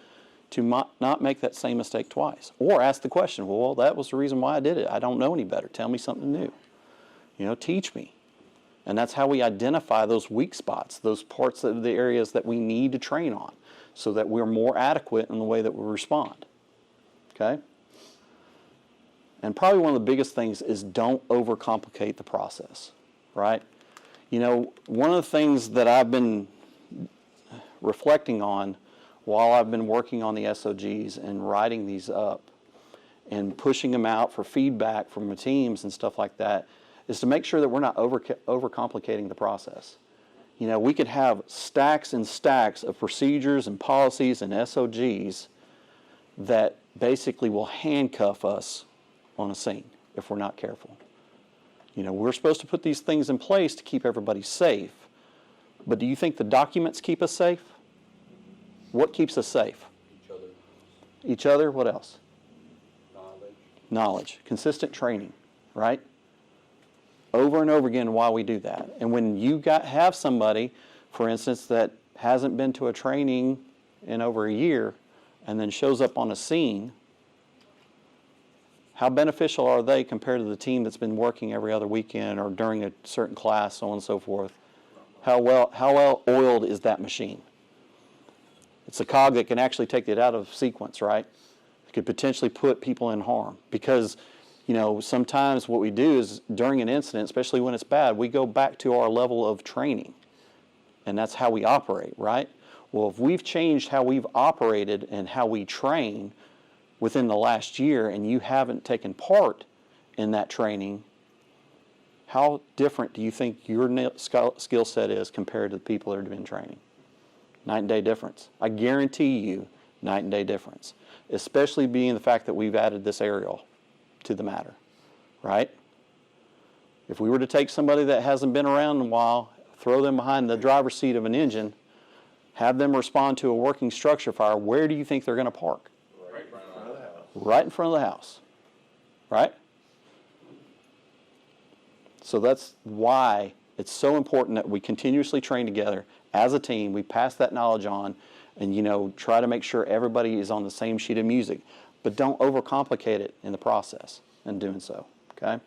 to not make that same mistake twice. Or ask the question, well, that was the reason why I did it. I don't know any better. Tell me something new. You know, teach me. And that's how we identify those weak spots, those parts of the areas that we need to train on so that we're more adequate in the way that we respond. Okay? And probably one of the biggest things is don't overcomplicate the process, right? You know, one of the things that I've been reflecting on while I've been working on the SOGs and writing these up and pushing them out for feedback from the teams and stuff like that is to make sure that we're not overcomplicating the process. You know, we could have stacks and stacks of procedures and policies and SOGs that basically will handcuff us on a scene if we're not careful. You know, we're supposed to put these things in place to keep everybody safe. But do you think the documents keep us safe? What keeps us safe? Each other. Each other, what else? Knowledge. Knowledge. Consistent training, right? Over and over again while we do that. And when you have somebody, for instance, that hasn't been to a training in over a year and then shows up on a scene, how beneficial are they compared to the team that's been working every other weekend or during a certain class, so on and so forth? How well oiled is that machine? It's a cog that can actually take it out of sequence, right? It could potentially put people in harm because, you know, sometimes what we do is during an incident, especially when it's bad, we go back to our level of training. And that's how we operate, right? Well, if we've changed how we've operated and how we train within the last year and you haven't taken part in that training, how different do you think your skill set is compared to the people that have been training? Night and day difference. I guarantee you, night and day difference. Especially being the fact that we've added this aerial to the matter, right? If we were to take somebody that hasn't been around in a while, throw them behind the driver's seat of an engine, have them respond to a working structure fire, where do you think they're going to park? Right in front of the house. Right in front of the house, right? So that's why it's so important that we continuously train together as a team. We pass that knowledge on and, you know, try to make sure everybody is on the same sheet of music. But don't overcomplicate it in the process in doing so, okay?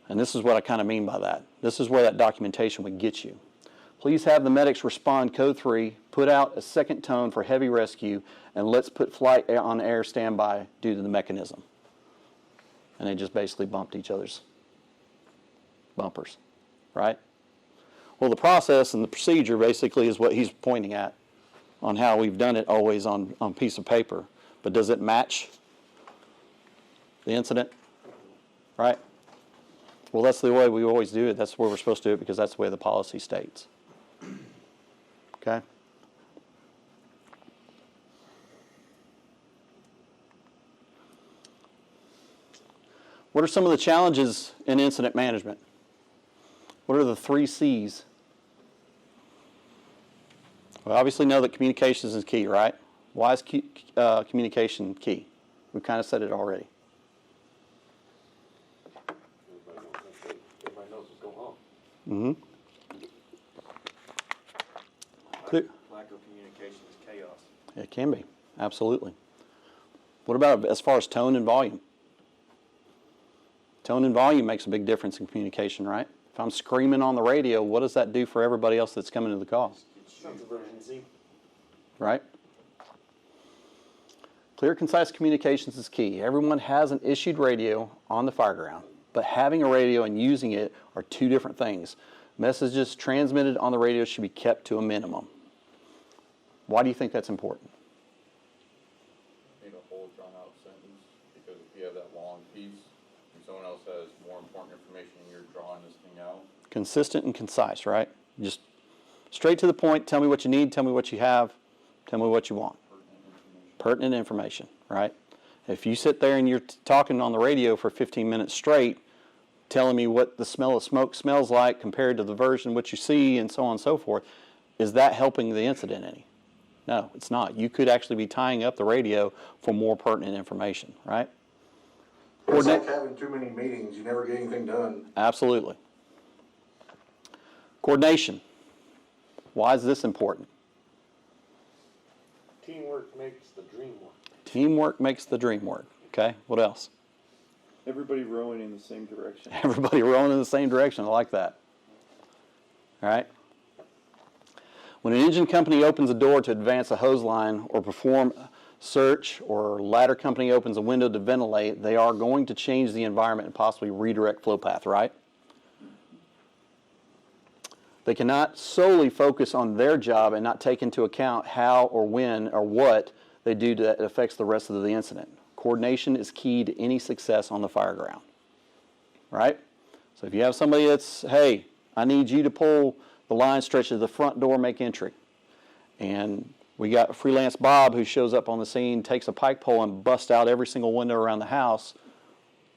And this is what I kind of mean by that. This is where that documentation would get you. Please have the medics respond code 3, put out a second tone for heavy rescue, and let's put flight on air standby due to the mechanism. And they just basically bumped each other's bumpers, right? Well, the process and the procedure basically is what he's pointing at on how we've done it always on a piece of paper. But does it match the incident, right? Well, that's the way we always do it. That's where we're supposed to do it because that's the way the policy states. Okay? What are some of the challenges in incident management? What are the 3 C's? We obviously know that communications is key, right? Why is communication key? We've kind of said it already. Everybody knows what's going on. Mm-hmm. Clear. Lack of communication is chaos. It can be, absolutely. What about as far as tone and volume? Tone and volume makes a big difference in communication, right? If I'm screaming on the radio, what does that do for everybody else that's coming to the call? Sense of urgency. Right? Clear, concise communications is key. Everyone has an issued radio on the fireground, but having a radio and using it are 2 different things. Messages transmitted on the radio should be kept to a minimum. Why do you think that's important? Need a whole drawn out sentence, because if you have that long piece and someone else has more important information and you're drawing this thing out. Consistent and concise, right? Just straight to the point, tell me what you need, tell me what you have, tell me what you want. Pertinent information, right? If you sit there and you're talking on the radio for 15 minutes straight, telling me what the smell of smoke smells like compared to the version what you see and so on and so forth, is that helping the incident any? No, it's not. You could actually be tying up the radio for more pertinent information, right? It's like having too many meetings. You never get anything done. Absolutely. Coordination. Why is this important? Teamwork makes the dream work. Teamwork makes the dream work. Okay, what else? Everybody rowing in the same direction. Everybody rowing in the same direction. I like that. All right. When an engine company opens a door to advance a hose line or perform a search, or a ladder company opens a window to ventilate, they are going to change the environment and possibly redirect flow path, right? They cannot solely focus on their job and not take into account how or when or what they do that affects the rest of the incident. Coordination is key to any success on the fire ground, right? So if you have somebody that's, hey, I need you to pull the line stretch to the front door, make entry. And we got freelance Bob who shows up on the scene, takes a pike pole and busts out every single window around the house.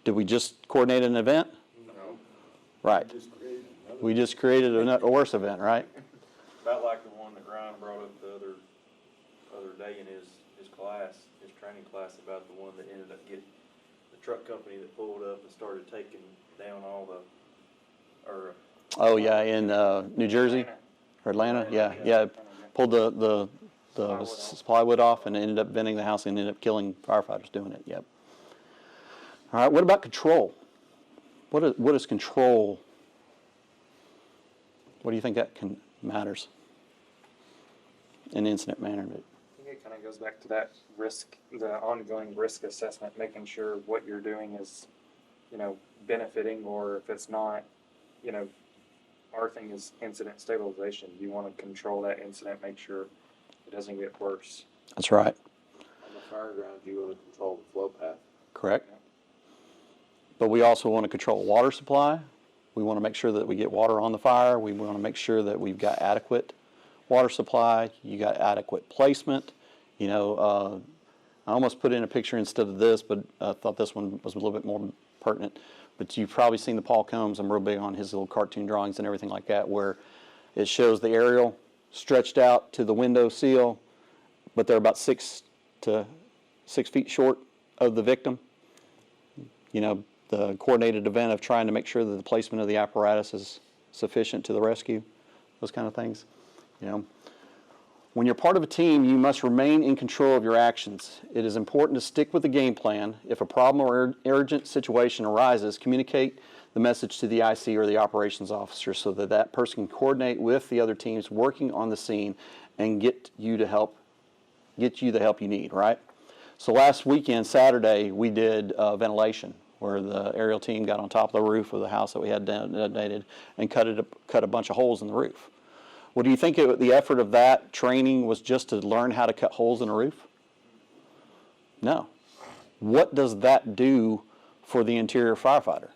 Did we just coordinate an event? No. Right. We just created a worse event, right? About like the one that Ryan brought up the other day in his class, his training class, about the one that ended up getting the truck company that pulled up and started taking down all the, or Oh yeah, in New Jersey or Atlanta, yeah. Pulled the plywood off and ended up venting the house and ended up killing firefighters doing it. Yep. All right. What about control? What is control? What do you think that matters in incident management? I think it kind of goes back to that risk, the ongoing risk assessment, making sure what you're doing is, benefiting, or if it's not, our thing is incident stabilization. You want to control that incident, make sure it doesn't get worse. That's right. On the fire ground, you want to control the flow path. Correct. But we also want to control water supply. We want to make sure that we get water on the fire. We want to make sure that we've got adequate water supply. You got adequate placement. I almost put in a picture instead of this, but I thought this one was a little bit more pertinent. But you've probably seen the Paul Combs. I'm real big on his little cartoon drawings and everything like that, where it shows the aerial stretched out to the window sill, but they're about 6 feet short of the victim. The coordinated event of trying to make sure that the placement of the apparatus is sufficient to the rescue, those kind of things. When you're part of a team, you must remain in control of your actions. It is important to stick with the game plan. If a problem or urgent situation arises, communicate the message to the IC or the operations officer so that that person can coordinate with the other teams working on the scene and get you the help you need, right? So last weekend, Saturday, we did ventilation, where the aerial team got on top of the roof of the house that we had detonated and cut a bunch of holes in the roof. Well, do you think the effort of that training was just to learn how to cut holes in a roof? No. What does that do for the interior firefighter?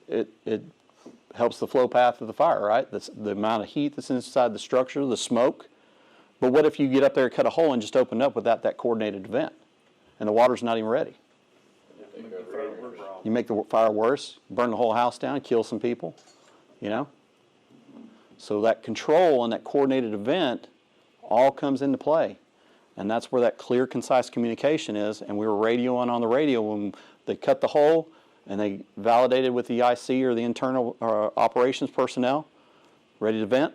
It helps the flow path of the fire, right? The amount of heat that's inside the structure, the smoke. But what if you get up there and cut a hole and just open up without that coordinated event, and the water's not even ready? You make the fire worse, burn the whole house down, kill some people, you know? So that control and that coordinated event all comes into play. And that's where that clear, concise communication is. And we were radioing on the radio when they cut the hole and they validated with the IC or the internal operations personnel, ready to vent,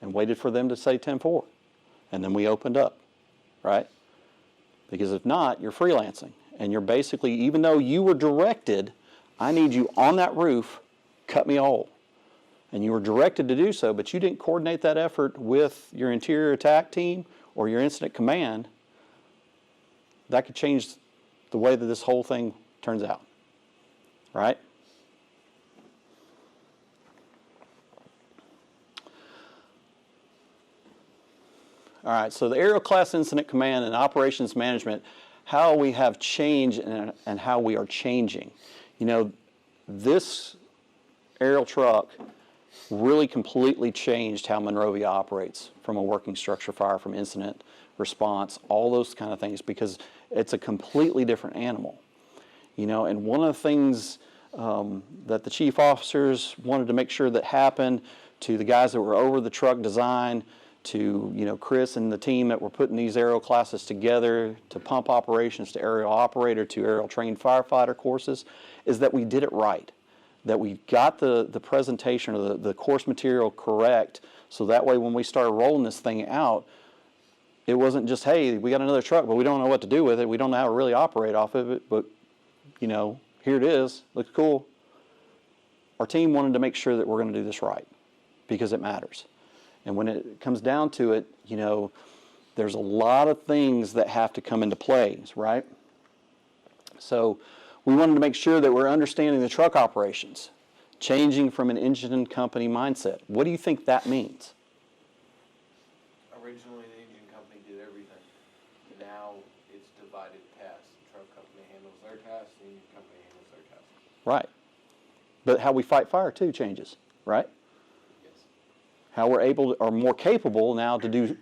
and waited for them to say 10-4. And then we opened up, right? Because if not, you're freelancing. And you're basically, even though you were directed, I need you on that roof, cut me a hole. And you were directed to do so, but you didn't coordinate that effort with your interior attack team or your incident command, that could change the way that this whole thing turns out, right? All right, so the aerial class incident command and operations management, how we have changed and how we are changing. You know, this aerial truck really completely changed how Monrovia operates from a working structure fire, from incident response, all those kind of things, because it's a completely different animal. You know, and one of the things that the chief officers wanted to make sure that happened, to the guys that were over the truck design, to, you know, Chris and the team that were putting these aerial classes together, to pump operations, to aerial operator, to aerial trained firefighter courses, is that we did it right. That we got the presentation or the course material correct, so that way when we started rolling this thing out, it wasn't just, hey, we got another truck, but we don't know what to do with it. We don't know how to really operate off of it, but, you know, here it is. Looks cool. Our team wanted to make sure that we're going to do this right, because it matters. And when it comes down to it, you know, there's a lot of things that have to come into play, right? So we wanted to make sure that we're understanding the truck operations, changing from an engine company mindset. What do you think that means? Originally, the engine company did everything. Now it's divided tasks. The truck company handles their tasks, the engine company handles their tasks. Right. But how we fight fire too changes, right? Yes. How we're able to, are more capable now to do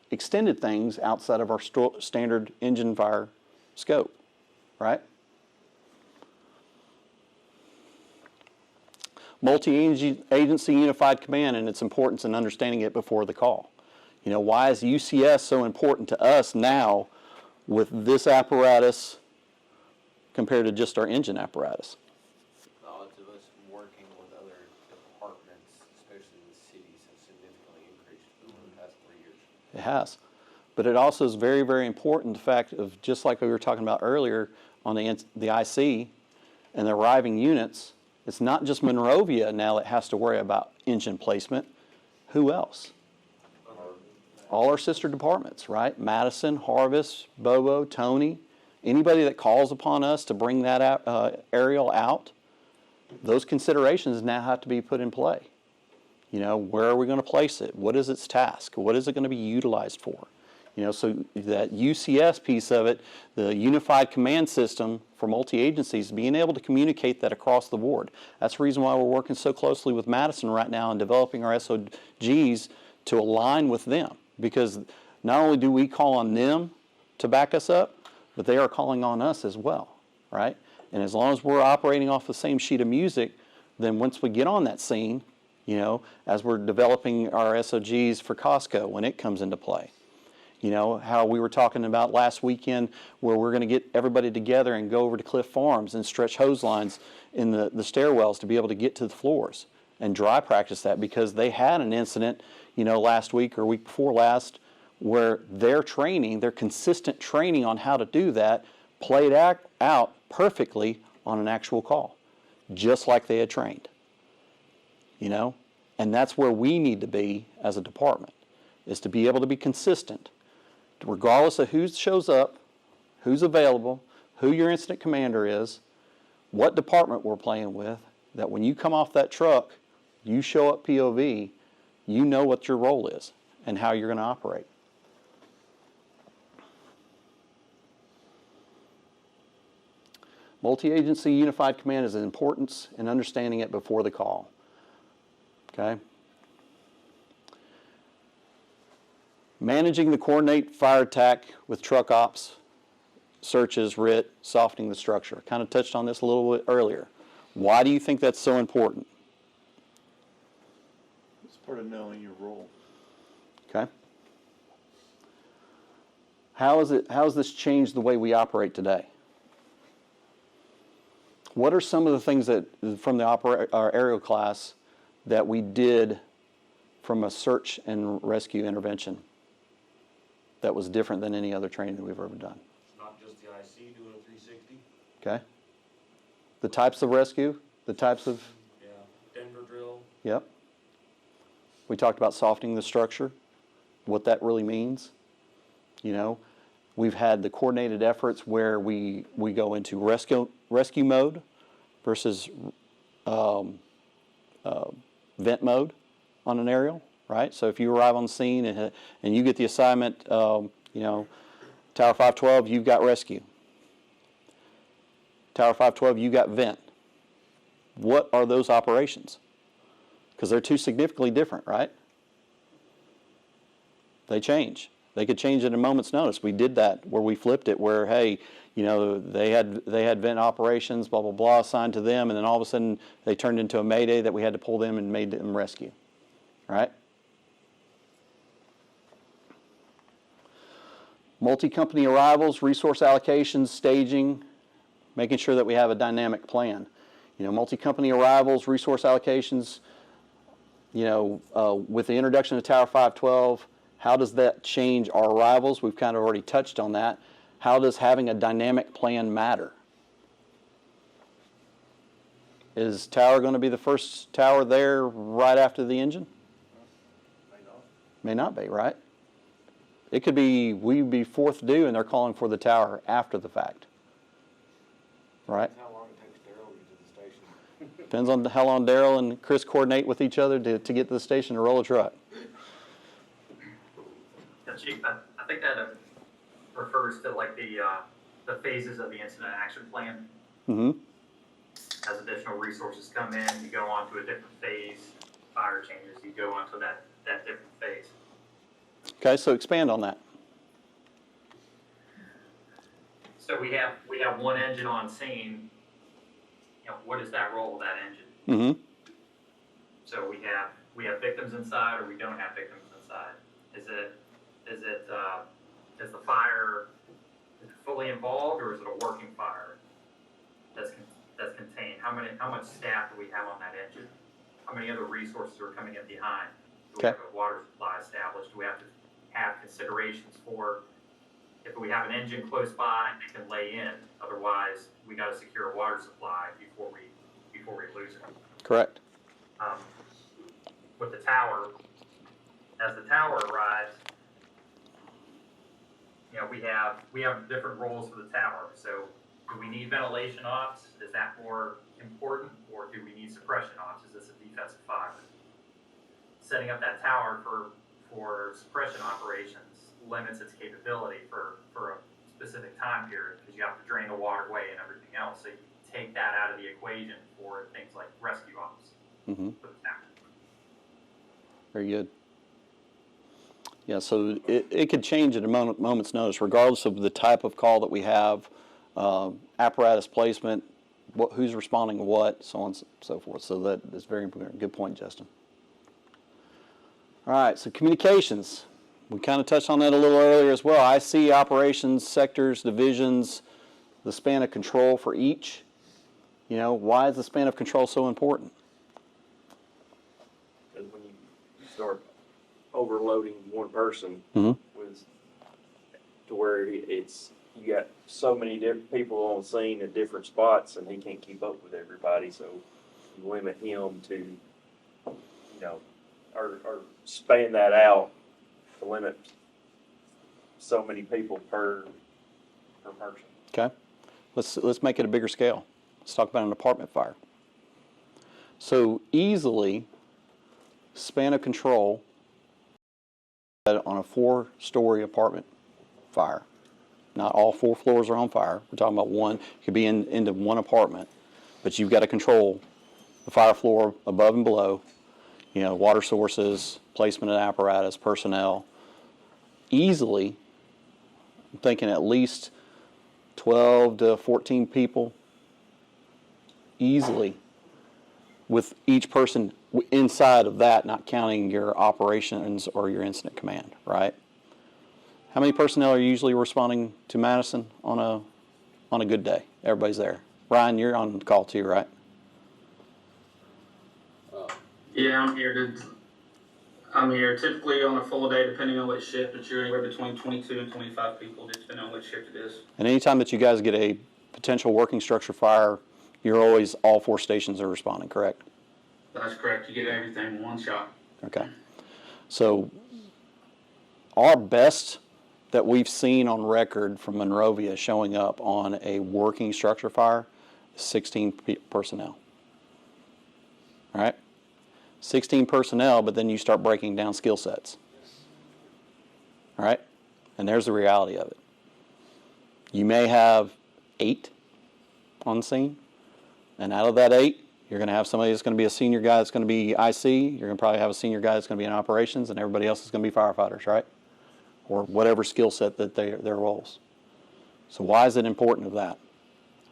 extended things outside of our standard engine fire scope, right? Multi-agency unified command and its importance in understanding it before the call. You know, why is UCS so important to us now with this apparatus compared to just our engine apparatus? The odds of us working with other departments, especially the cities, have significantly increased over the past 3 years. It has. But it also is very, very important, the fact of, just like we were talking about earlier on the IC and the arriving units, it's not just Monrovia now that has to worry about engine placement. Who else? All our sister departments, right? Madison, Harvest, Bobo, Tony, anybody that calls upon us to bring that aerial out, those considerations now have to be put in play. You know, where are we going to place it? What is its task? What is it going to be utilized for? You know, so that UCS piece of it, the unified command system for multi-agencies, being able to communicate that across the board. That's the reason why we're working so closely with Madison right now and developing our SOGs to align with them. Because not only do we call on them to back us up, but they are calling on us as well, right? And as long as we're operating off the same sheet of music, then once we get on that scene, you know, as we're developing our SOGs for Costco when it comes into play. You know, how we were talking about last weekend where we're going to get everybody together and go over to Cliff Farms and stretch hose lines in the stairwells to be able to get to the floors and dry practice that, because they had an incident, you know, last week or week before last where their training, their consistent training on how to do that played out perfectly on an actual call, just like they had trained. You know, and that's where we need to be as a department, is to be able to be consistent. Regardless of who shows up, who's available, who your incident commander is, what department we're playing with, that when you come off that truck, you show up POV, you know what your role is and how you're going to operate. Multi-agency unified command is an importance in understanding it before the call. Okay? Managing the coordinate fire attack with truck ops searches, RIT, softening the structure. Kind of touched on this a little bit earlier. Why do you think that's so important? It's part of knowing your role. Okay. How has this changed the way we operate today? What are some of the things that from the our aerial class that we did from a search and rescue intervention that was different than any other training that we've ever done? It's not just the IC doing a 360. Okay. The types of rescue, the types of... Yeah, Denver drill. Yep. We talked about softening the structure, what that really means. You know, we've had the coordinated efforts where we go into rescue mode versus vent mode on an aerial, right? So if you arrive on the scene and you get the assignment, you know, Tower 512, you've got rescue. Tower 512, you got vent. What are those operations? Because they're two significantly different, right? They change. They could change at a moment's notice. We did that where we flipped it where, hey, you know, they had vent operations, blah, blah, blah, assigned to them, and then all of a sudden they turned into a mayday that we had to pull them and made them rescue, right? Multi-company arrivals, resource allocations, staging, making sure that we have a dynamic plan. You know, multi-company arrivals, resource allocations, you know, with the introduction of Tower 512, how does that change our arrivals? We've kind of already touched on that. How does having a dynamic plan matter? Is tower going to be the first tower there right after the engine? May not be, right? It could be, we'd be fourth due and they're calling for the tower after the fact. Right? How long it takes Daryl to get to the station. Depends on how long Daryl and Chris coordinate with each other to get to the station to roll a truck. Yeah, Chief, I think that refers to like the phases of the incident action plan. Mm-hmm. As additional resources come in, you go on to a different phase. Fire changes, you go on to that different phase. Okay, so expand on that. So we have one engine on scene. You know, what is that role of that engine? Mm-hmm. So we have victims inside, or we don't have victims inside. Is the fire fully involved, or is it a working fire that's contained? How much staff do we have on that engine? How many other resources are coming in behind? Do we have a water supply established? Do we have to have considerations for if we have an engine close by it can lay in? Otherwise, we got to secure a water supply before we lose it. Correct. With the tower, as the tower arrives, you know, we have different roles for the tower. So, do we need ventilation ops? Is that more important, or do we need suppression ops? Is this a defensive fire? Setting up that tower for suppression operations limits its capability for a specific time period because you have to drain the waterway and everything else. So you take that out of the equation for things like rescue ops. Mm-hmm. For the tower. Very good. Yeah, so it could change at a moment's notice, regardless of the type of call that we have, apparatus placement, who's responding to what, so on and so forth. So that is very important. Good point, Justin. All right, so communications. We kind of touched on that a little earlier as well. IC, operations, sectors, divisions, the span of control for each. You know, why is the span of control so important? Because when you start overloading one person Mm-hmm. with to where it's you got so many different people on scene at different spots and he can't keep up with everybody, so you limit him to, you know, or span that out to limit so many people per person. Okay, let's make it a bigger scale. Let's talk about an apartment fire. So easily, span of control on a 4-story apartment fire. Not all 4 floors are on fire. We're talking about one. It could be into one apartment, but you've got to control the fire floor above and below. You know, water sources, placement of apparatus, personnel. Easily, I'm thinking at least 12 to 14 people easily, with each person inside of that, not counting your operations or your incident command, right? How many personnel are usually responding to Madison on a good day? Everybody's there. Ryan, you're on the call too, right? Yeah, I'm here typically on a full day, depending on what shift, but you're anywhere between 22 and 25 people, depending on what shift it is. And anytime that you guys get a potential working structure fire, you're always, all 4 stations are responding, correct? That's correct. You get everything in one shot. Okay. So our best that we've seen on record from Monrovia showing up on a working structure fire is 16 personnel. All right? 16 personnel, but then you start breaking down skill sets. All right? And there's the reality of it. You may have 8 on the scene, and out of that 8, you're going to have somebody that's going to be a senior guy that's going to be IC. You're going to probably have a senior guy that's going to be in operations, and everybody else is going to be firefighters, right? Or whatever skill set that their roles. So why is it important of that?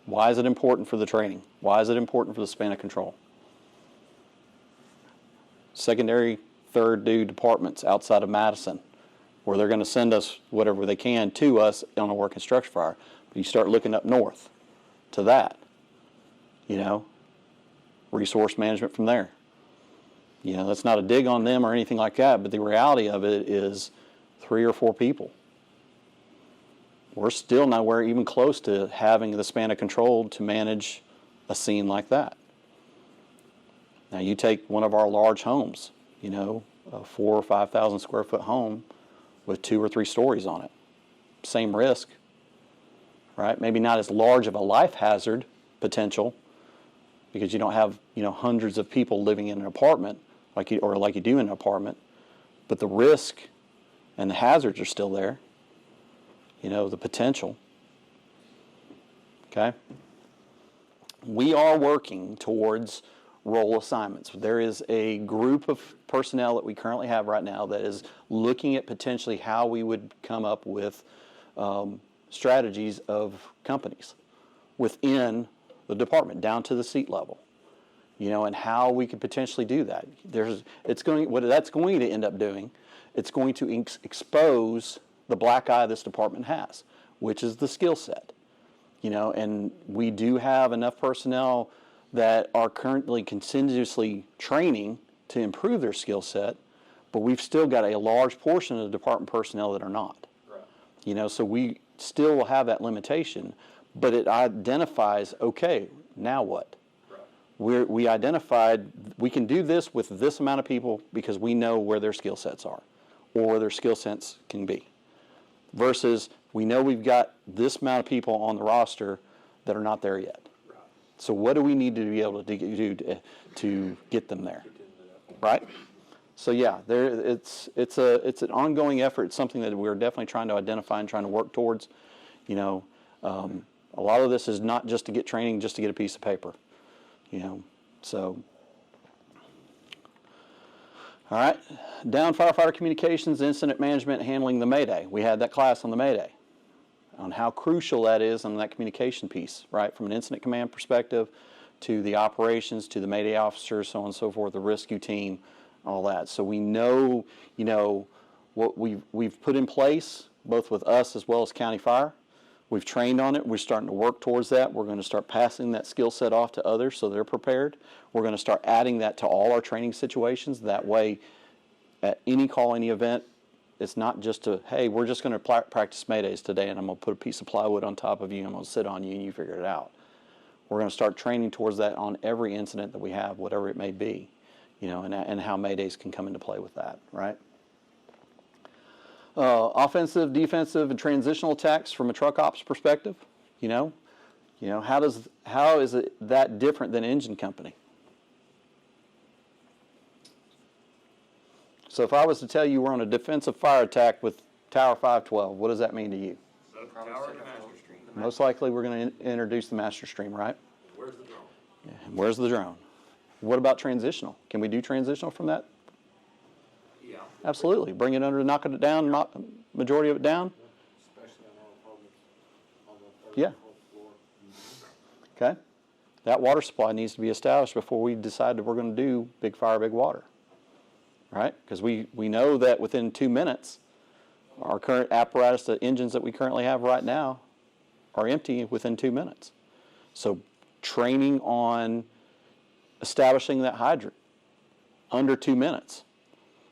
Why is it important for the training? Why is it important for the span of control? Secondary, third due departments outside of Madison, where they're going to send us whatever they can to us on a working structure fire. But you start looking up north to that, you know, resource management from there. You know, that's not a dig on them or anything like that, but the reality of it is 3 or 4 people. We're still nowhere even close to having the span of control to manage a scene like that. Now you take one of our large homes, you know, a 4,000 or 5,000 square foot home with 2 or 3 stories on it. Same risk, right? Maybe not as large of a life hazard potential, because you don't have, you know, hundreds of people living in an apartment like you do in an apartment, but the risk and the hazards are still there. You know, the potential. Okay? We are working towards role assignments. There is a group of personnel that we currently have right now that is looking at potentially how we would come up with strategies of companies within the department, down to the seat level, you know, and how we could potentially do that. What that's going to end up doing, it's going to expose the black eye this department has, which is the skill set, you know, and we do have enough personnel that are currently continuously training to improve their skill set, but we've still got a large portion of the department personnel that are not. Right. You know, so we still will have that limitation, but it identifies, okay, now what? Right. We identified we can do this with this amount of people because we know where their skill sets are or where their skill sets can be. Versus we know we've got this amount of people on the roster that are not there yet. Right. So what do we need to be able to do to get them there? Right? So yeah, it's an ongoing effort. It's something that we're definitely trying to identify and trying to work towards. You know, a lot of this is not just to get training, just to get a piece of paper. You know, so. All right, down firefighter communications, incident management, handling the Mayday. We had that class on the Mayday, on how crucial that is on that communication piece, right? From an incident command perspective, to the operations, to the Mayday officers, so on and so forth, the rescue team, all that. So we know, you know, what we've put in place, both with us as well as County Fire. We've trained on it. We're starting to work towards that. We're going to start passing that skill set off to others so they're prepared. We're going to start adding that to all our training situations. That way, at any call, any event, it's not just hey, we're just going to practice Maydays today and I'm going to put a piece of plywood on top of you and I'm going to sit on you and you figure it out. We're going to start training towards that on every incident that we have, whatever it may be, you know, and how Maydays can come into play with that, right? Offensive, defensive, and transitional attacks from a truck ops perspective, you know, how is it that different than engine company? So if I was to tell you we're on a defensive fire attack with Tower 512, what does that mean to you? Tower to Master Stream. Most likely we're going to introduce the Master Stream, right? Where's the drone? Yeah. Where's the drone? What about transitional? Can we do transitional from that? Yeah. Absolutely. Bring it under, knocking it down, knock majority of it down. Especially on all programs, on Yeah. Okay. That water supply needs to be established before we decide that we're going to do big fire, big water. Right? Because we know that within 2 minutes, our current apparatus, the engines that we currently have right now, are empty within 2 minutes. So training on establishing that hydrant under 2 minutes,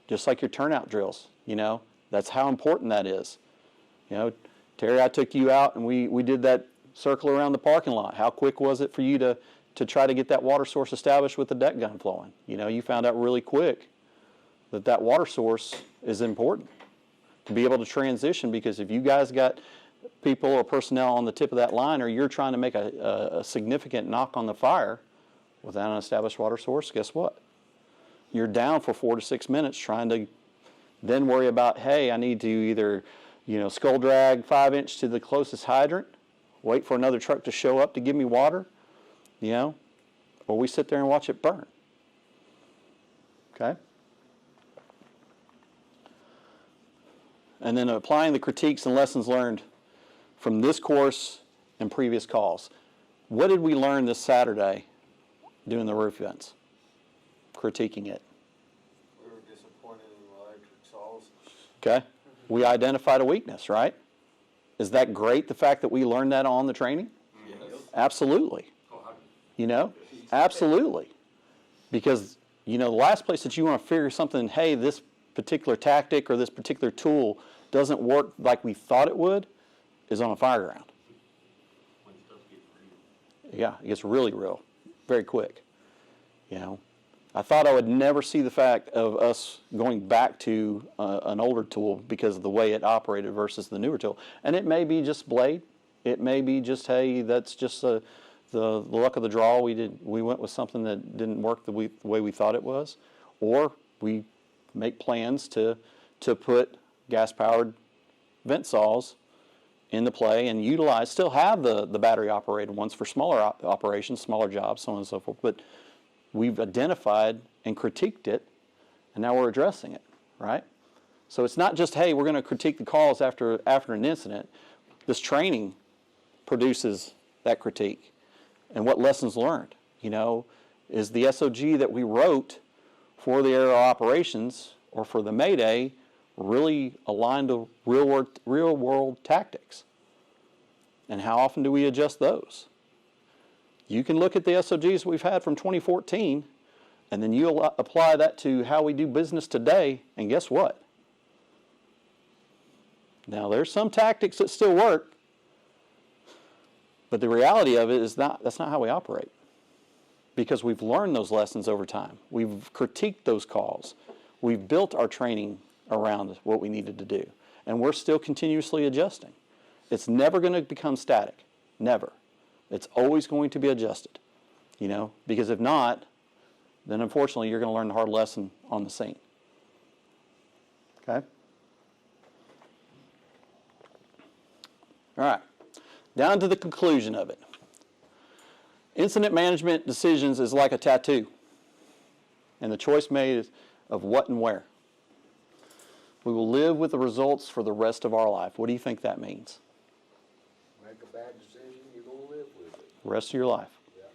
just like your turnout drills, that's how important that is. Terry, I took you out and we did that circle around the parking lot. How quick was it for you to try to get that water source established with the deck gun flowing? You found out really quick that water source is important to be able to transition, because if you guys got people or personnel on the tip of that line, or you're trying to make a significant knock on the fire without an established water source, guess what? You're down for 4 to 6 minutes trying to then worry about, hey, I need to either, skull drag 5-inch to the closest hydrant, wait for another truck to show up to give me water, or we sit there and watch it burn. Okay? And then applying the critiques and lessons learned from this course and previous calls. What did we learn this Saturday doing the roof vents? Critiquing it. We were disappointed in the electric saws. Okay? We identified a weakness, right? Is that great, the fact that we learned that on the training? Yes. Absolutely. Absolutely. Because, the last place that you want to figure something, hey, this particular tactic or this particular tool doesn't work like we thought it would, is on a fire ground. When stuff gets real. Yeah, it gets really real, very quick. I thought I would never see the fact of us going back to an older tool because of the way it operated versus the newer tool. And it may be just blade. It may be just, hey, that's just the luck of the draw. We went with something that didn't work the way we thought it was. Or we make plans to put gas-powered vent saws into play and still have the battery-operated ones for smaller operations, smaller jobs, so on and so forth. But we've identified and critiqued it, and now we're addressing it, right? So it's not just, hey, we're going to critique the calls after an incident. This training produces that critique. And what lessons learned, is the SOG that we wrote for the aerial operations or for the Mayday really aligned to real world tactics? And how often do we adjust those? You can look at the SOGs we've had from 2014, and then you apply that to how we do business today, and guess what? Now, there's some tactics that still work, but the reality of it is that's not how we operate, because we've learned those lessons over time. We've critiqued those calls. We've built our training around what we needed to do, and we're still continuously adjusting. It's never going to become static, never. It's always going to be adjusted, because if not, then unfortunately you're going to learn the hard lesson on the scene. Okay? All right. Down to the conclusion of it. Incident management decisions is like a tattoo, and the choice made is of what and where. We will live with the results for the rest of our life. What do you think that means? Make a bad decision, you're gonna live with it. The rest of your life. Yeah.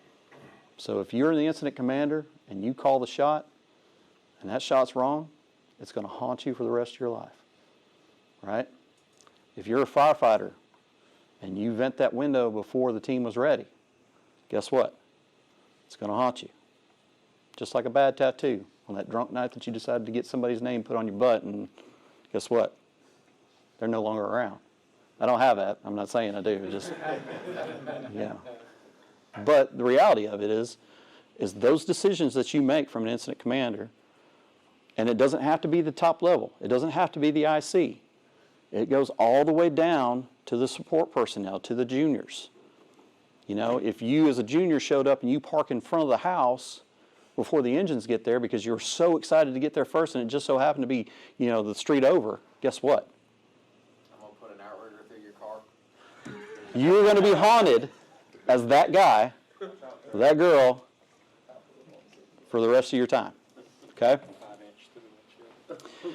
So if you're the incident commander and you call the shot, and that shot's wrong, it's going to haunt you for the rest of your life, right? If you're a firefighter and you vent that window before the team was ready, guess what? It's going to haunt you. Just like a bad tattoo on that drunk night that you decided to get somebody's name put on your butt, and guess what? They're no longer around. I don't have that. I'm not saying I do. Just, yeah. But the reality of it is those decisions that you make from an incident commander, and it doesn't have to be the top level. It doesn't have to be the IC. It goes all the way down to the support personnel, to the juniors. If you as a junior showed up and you park in front of the house before the engines get there because you're so excited to get there first and it just so happened to be, the street over, guess what? I'm gonna put an outrigger through your car. You're going to be haunted as that guy, that girl, for the rest of your time. Okay? 5-inch to the windshield.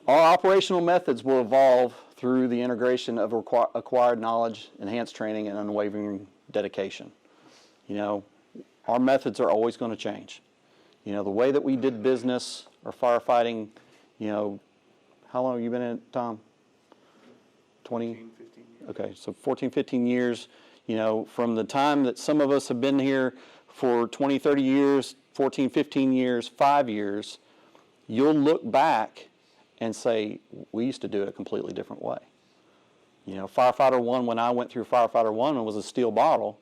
Our operational methods will evolve through the integration of acquired knowledge, enhanced training, and unwavering dedication. You know, our methods are always going to change. You know, the way that we did business or firefighting, you know, how long have you been in it, Tom? 20? 15 years. Okay, so 14, 15 years, you know, from the time that some of us have been here for 20, 30 years, 14, 15 years, 5 years, you'll look back and say, we used to do it a completely different way. You know, Firefighter 1, when I went through Firefighter 1, it was a steel bottle,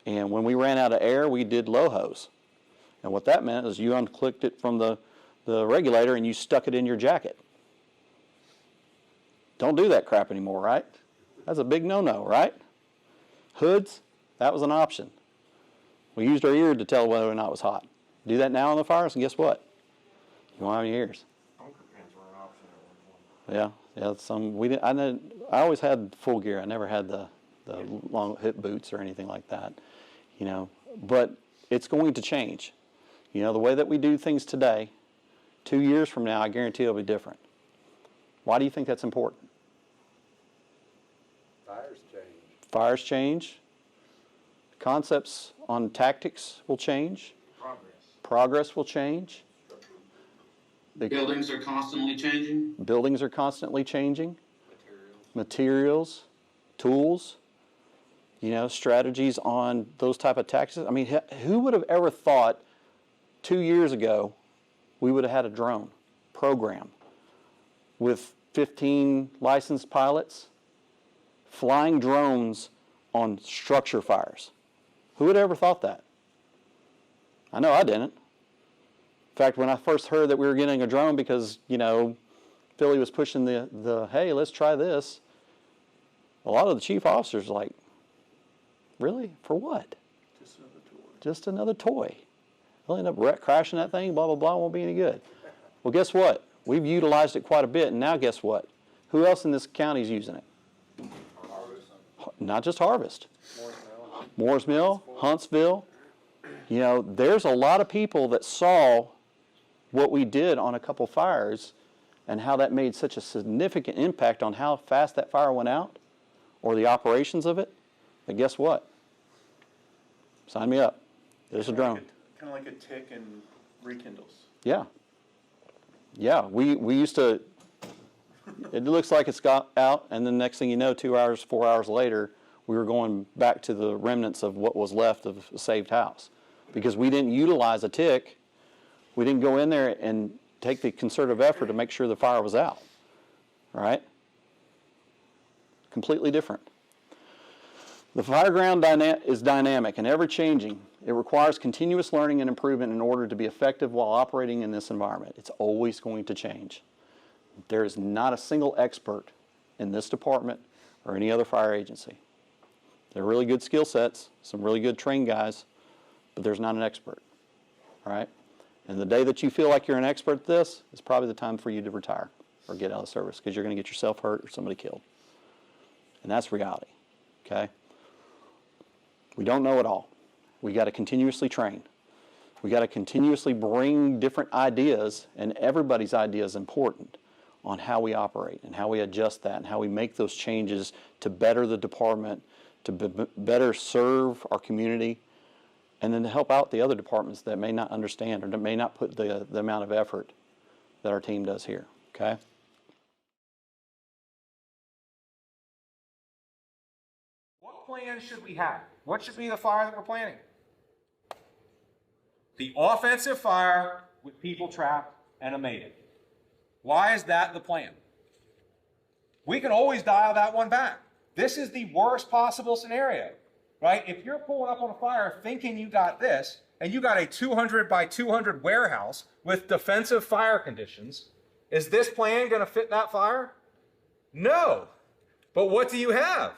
and when we ran out of air, we did low hose. And what that meant is you unclicked it from the regulator and you stuck it in your jacket. Don't do that crap anymore, right? That's a big no-no, right? Hoods, that was an option. We used our ear to tell whether or not it was hot. Do that now on the fires, and guess what? You won't have any ears. Bunker pants were an option at one point. Yeah. I always had full gear. I never had the long hip boots or anything like that. You know, but it's going to change. You know, the way that we do things today, 2 years from now, I guarantee it'll be different. Why do you think that's important? Fires change. Fires change. Concepts on tactics will change. Progress will change. Buildings are constantly changing. Buildings are constantly changing. Materials, tools, you know, strategies on those type of tactics. I mean, who would have ever thought 2 years ago we would have had a drone program with 15 licensed pilots flying drones on structure fires? Who would have ever thought that? I know I didn't. In fact, when I first heard that we were getting a drone because, you know, Philly was pushing the hey, let's try this, a lot of the chief officers were like, really? For what? Just another toy. Just another toy. They'll end up crashing that thing, blah, blah, blah, won't be any good. Well, guess what? We've utilized it quite a bit, and now guess what? Who else in this county is using it? Harvest. Not just Harvest. Moores Mill, Huntsville. You know, there's a lot of people that saw what we did on a couple fires and how that made such a significant impact on how fast that fire went out or the operations of it. But guess what? Sign me up. There's a drone. Kind of like a tick and rekindles. Yeah. Yeah, we used to, it looks like it's got out, and then next thing you know, 2 hours, 4 hours later, we were going back to the remnants of what was left of a saved house. Because we didn't utilize a tick, we didn't go in there and take the concerted effort to make sure the fire was out. Right? Completely different. The fire ground is dynamic and ever-changing. It requires continuous learning and improvement in order to be effective while operating in this environment. It's always going to change. There is not a single expert in this department or any other fire agency. They're really good skill sets, some really good trained guys, but there's not an expert. All right? And the day that you feel like you're an expert at this is probably the time for you to retire or get out of the service because you're going to get yourself hurt or somebody killed. And that's reality. Okay? We don't know it all. We got to continuously train. We got to continuously bring different ideas, and everybody's idea is important on how we operate and how we adjust that and how we make those changes to better the department, to better serve our community, and then to help out the other departments that may not understand or that may not put the amount of effort that our team does here. Okay? What plan should we have? What should be the fire that we're planning? The offensive fire with people trapped and a mayday. Why is that the plan? We can always dial that one back. This is the worst possible scenario, right? If you're pulling up on a fire thinking you got this, and you got a 200 by 200 warehouse with defensive fire conditions, is this plan going to fit that fire? No. But what do you have?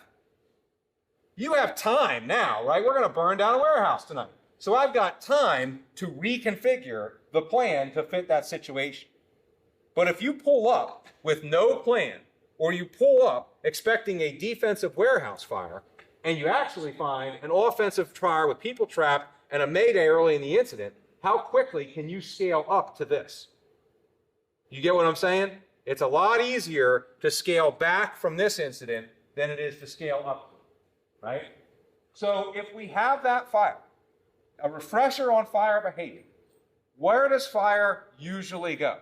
You have time now, right? We're going to burn down a warehouse tonight. So I've got time to reconfigure the plan to fit that situation. But if you pull up with no plan, or you pull up expecting a defensive warehouse fire, and you actually find an offensive fire with people trapped and a mayday early in the incident, how quickly can you scale up to this? You get what I'm saying? It's a lot easier to scale back from this incident than it is to scale up, right? So if we have that fire, a refresher on fire behavior, where does fire usually go?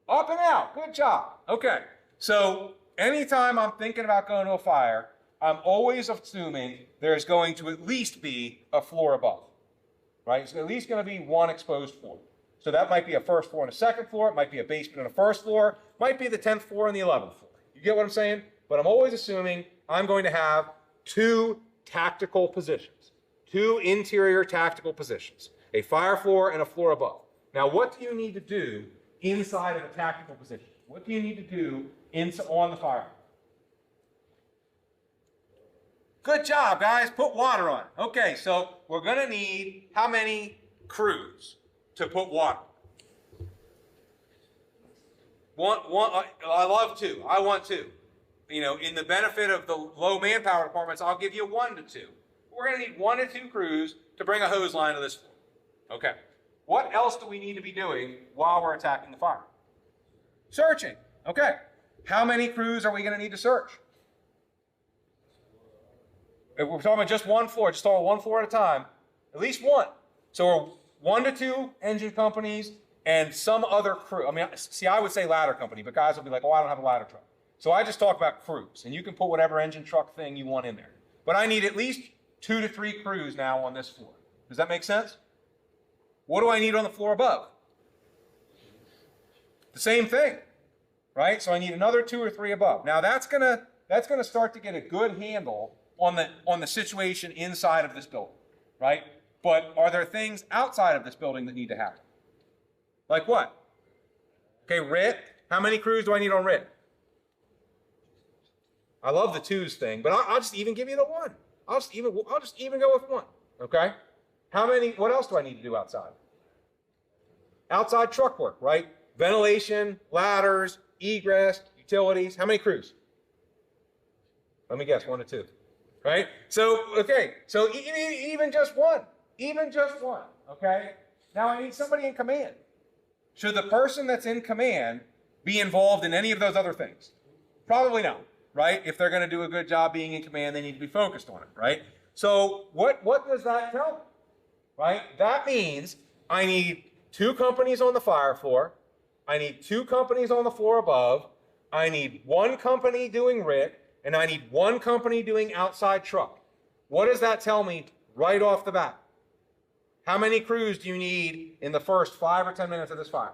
Up and out. Good job. Okay. So anytime I'm thinking about going to a fire, I'm always assuming there's going to at least be a floor above, right? So at least going to be one exposed floor. So that might be a first floor and a second floor. It might be a basement and a first floor. Might be the 10th floor and the 11th floor. You get what I'm saying? But I'm always assuming I'm going to have two tactical positions, two interior tactical positions, a fire floor and a floor above. Now, what do you need to do inside of a tactical position? What do you need to do on the fire? Good job, guys. Put water on. Okay, so we're going to need how many crews to put water? I love two. I want two. You know, in the benefit of the low manpower departments, I'll give you 1 to 2. We're going to need 1 to 2 crews to bring a hose line to this floor. Okay. What else do we need to be doing while we're attacking the fire? Searching. Okay. How many crews are we going to need to search? If we're talking about just one floor, just talking one floor at a time, at least one. So we're 1 to 2 engine companies and some other crew. I mean, see, I would say ladder company, but guys will be like, oh, I don't have a ladder truck. So I just talk about crews, and you can put whatever engine truck thing you want in there. But I need at least 2 to 3 crews now on this floor. Does that make sense? What do I need on the floor above? The same thing, right? So I need another 2 or 3 above. Now that's gonna start to get a good handle on the situation inside of this building, right? But are there things outside of this building that need to happen? Like what? Okay, RIT. How many crews do I need on RIT? I love the 2s thing, but I'll just even give you the 1. I'll just even go with 1. Okay? How many? What else do I need to do outside? Outside truck work, right? Ventilation, ladders, egress, utilities. How many crews? Let me guess, 1 to 2. Right? So, okay. So even just 1. Even just 1. Okay? Now I need somebody in command. Should the person that's in command be involved in any of those other things? Probably not. Right? If they're going to do a good job being in command, they need to be focused on it, right? So what does that tell me? Right? That means I need 2 companies on the fire floor. I need 2 companies on the floor above. I need 1 company doing RIT, and I need 1 company doing outside truck. What does that tell me right off the bat? How many crews do you need in the first 5 or 10 minutes of this fire?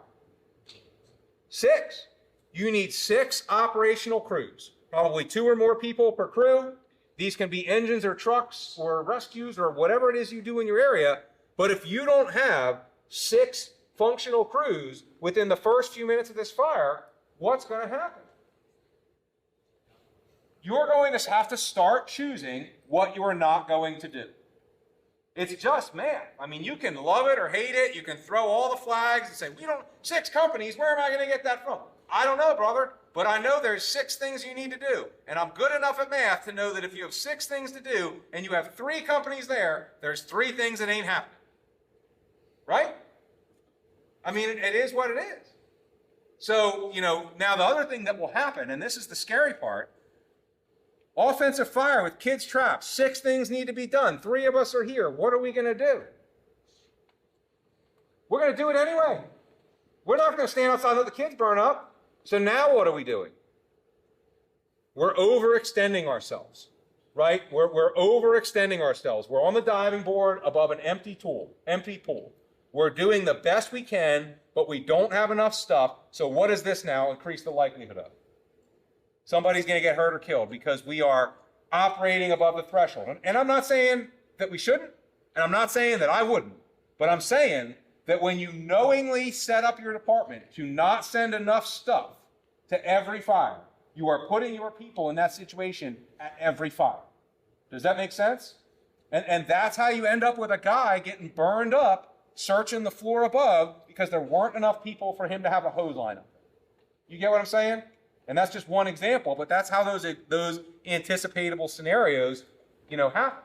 6. You need 6 operational crews. Probably 2 or more people per crew. These can be engines or trucks or rescues or whatever it is you do in your area. But if you don't have 6 functional crews within the first few minutes of this fire, what's going to happen? You're going to have to start choosing what you are not going to do. It's just math. I mean, you can love it or hate it. You can throw all the flags and say, 6 companies, where am I going to get that from? I don't know, brother. But I know there's 6 things you need to do. And I'm good enough at math to know that if you have 6 things to do and you have 3 companies there, there's 3 things that ain't happening. Right? I mean, it is what it is. So, now the other thing that will happen, and this is the scary part, offensive fire with kids trapped, 6 things need to be done. 3 of us are here. What are we going to do? We're going to do it anyway. We're not going to stand outside and let the kids burn up. So now what are we doing? We're overextending ourselves, right? We're overextending ourselves. We're on the diving board above an empty pool. We're doing the best we can, but we don't have enough stuff. So what does this now increase the likelihood of? Somebody's going to get hurt or killed because we are operating above the threshold. And I'm not saying that we shouldn't, and I'm not saying that I wouldn't, but I'm saying that when you knowingly set up your department to not send enough stuff to every fire, you are putting your people in that situation at every fire. Does that make sense? And that's how you end up with a guy getting burned up searching the floor above because there weren't enough people for him to have a hose line up there. You get what I'm saying? And that's just one example, but that's how those anticipatable scenarios, happen.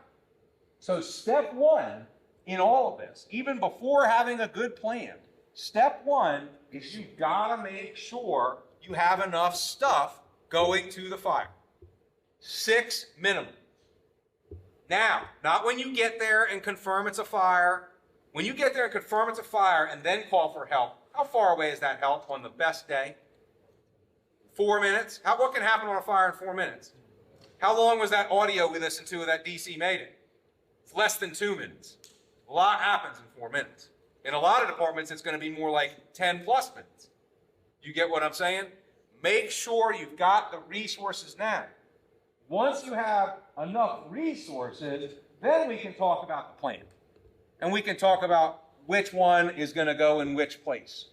So step 1 in all of this, even before having a good plan, step 1 is you've got to make sure you have enough stuff going to the fire. 6 minimum. Now, not when you get there and confirm it's a fire. When you get there and confirm it's a fire and then call for help, how far away is that help on the best day? 4 minutes? What can happen on a fire in 4 minutes? How long was that audio we listened to of that DC Mayday? It's less than 2 minutes. A lot happens in 4 minutes. In a lot of departments, it's going to be more like 10 plus minutes. You get what I'm saying? Make sure you've got the resources now. Once you have enough resources, then we can talk about the plan. And we can talk about which one is going to go in which place.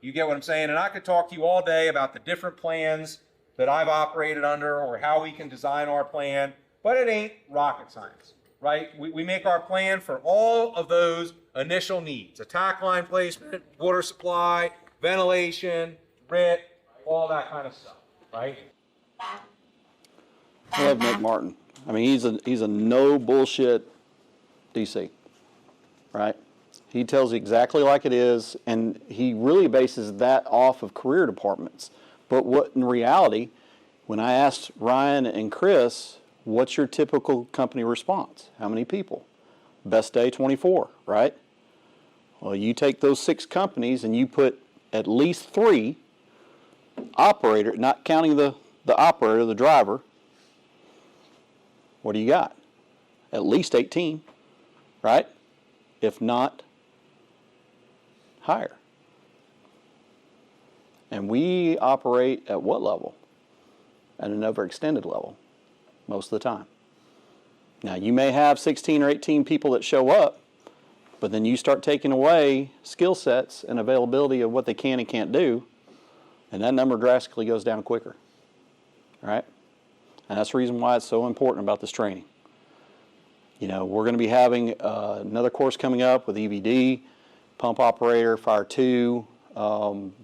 You get what I'm saying? And I could talk to you all day about the different plans that I've operated under or how we can design our plan, but it ain't rocket science, right? We make our plan for all of those initial needs: attack line placement, water supply, ventilation, RIT, all that kind of stuff, right? I love Nick Martin. I mean, he's a no bullshit DC, right? He tells you exactly like it is, and he really bases that off of career departments. But what in reality, when I asked Ryan and Chris, what's your typical company response? How many people? Best day, 24, right? Well, you take those 6 companies and you put at least 3 operator, not counting the operator, the driver. What do you got? At least 18, right? If not higher. And we operate at what level? At an overextended level, most of the time. Now, you may have 16 or 18 people that show up, but then you start taking away skill sets and availability of what they can and can't do, and that number drastically goes down quicker, right? And that's the reason why it's so important about this training. You know, we're going to be having another course coming up with EVD, pump operator, fire 2.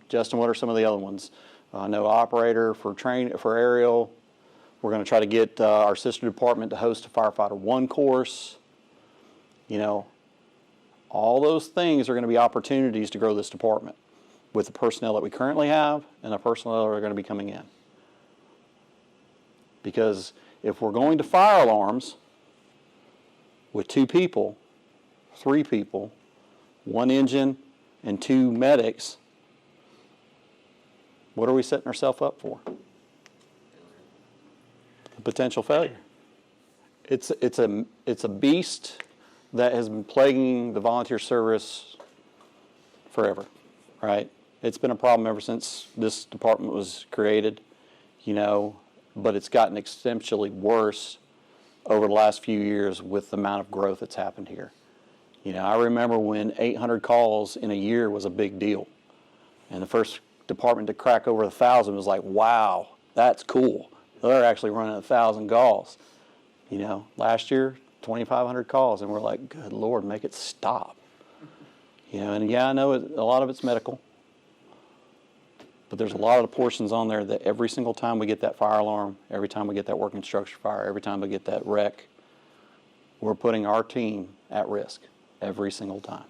Justin, what are some of the other ones? I know operator for aerial. We're going to try to get our sister department to host a Firefighter 1 course. You know, all those things are going to be opportunities to grow this department with the personnel that we currently have and the personnel that are going to be coming in. Because if we're going to fire alarms with 2 people, 3 people, 1 engine, and 2 medics, what are we setting ourselves up for? A potential failure. It's a beast that has been plaguing the volunteer service forever, right? It's been a problem ever since this department was created, you know, but it's gotten exponentially worse over the last few years with the amount of growth that's happened here. You know, I remember when 800 calls in a year was a big deal. And the first department to crack over 1,000 was like, wow, that's cool. They're actually running 1,000 calls. You know, last year, 2,500 calls, and we're like, good Lord, make it stop. You know, and yeah, I know a lot of it's medical. But there's a lot of the portions on there that every single time we get that fire alarm, every time we get that working structure fire, every time we get that wreck, we're putting our team at risk every single time.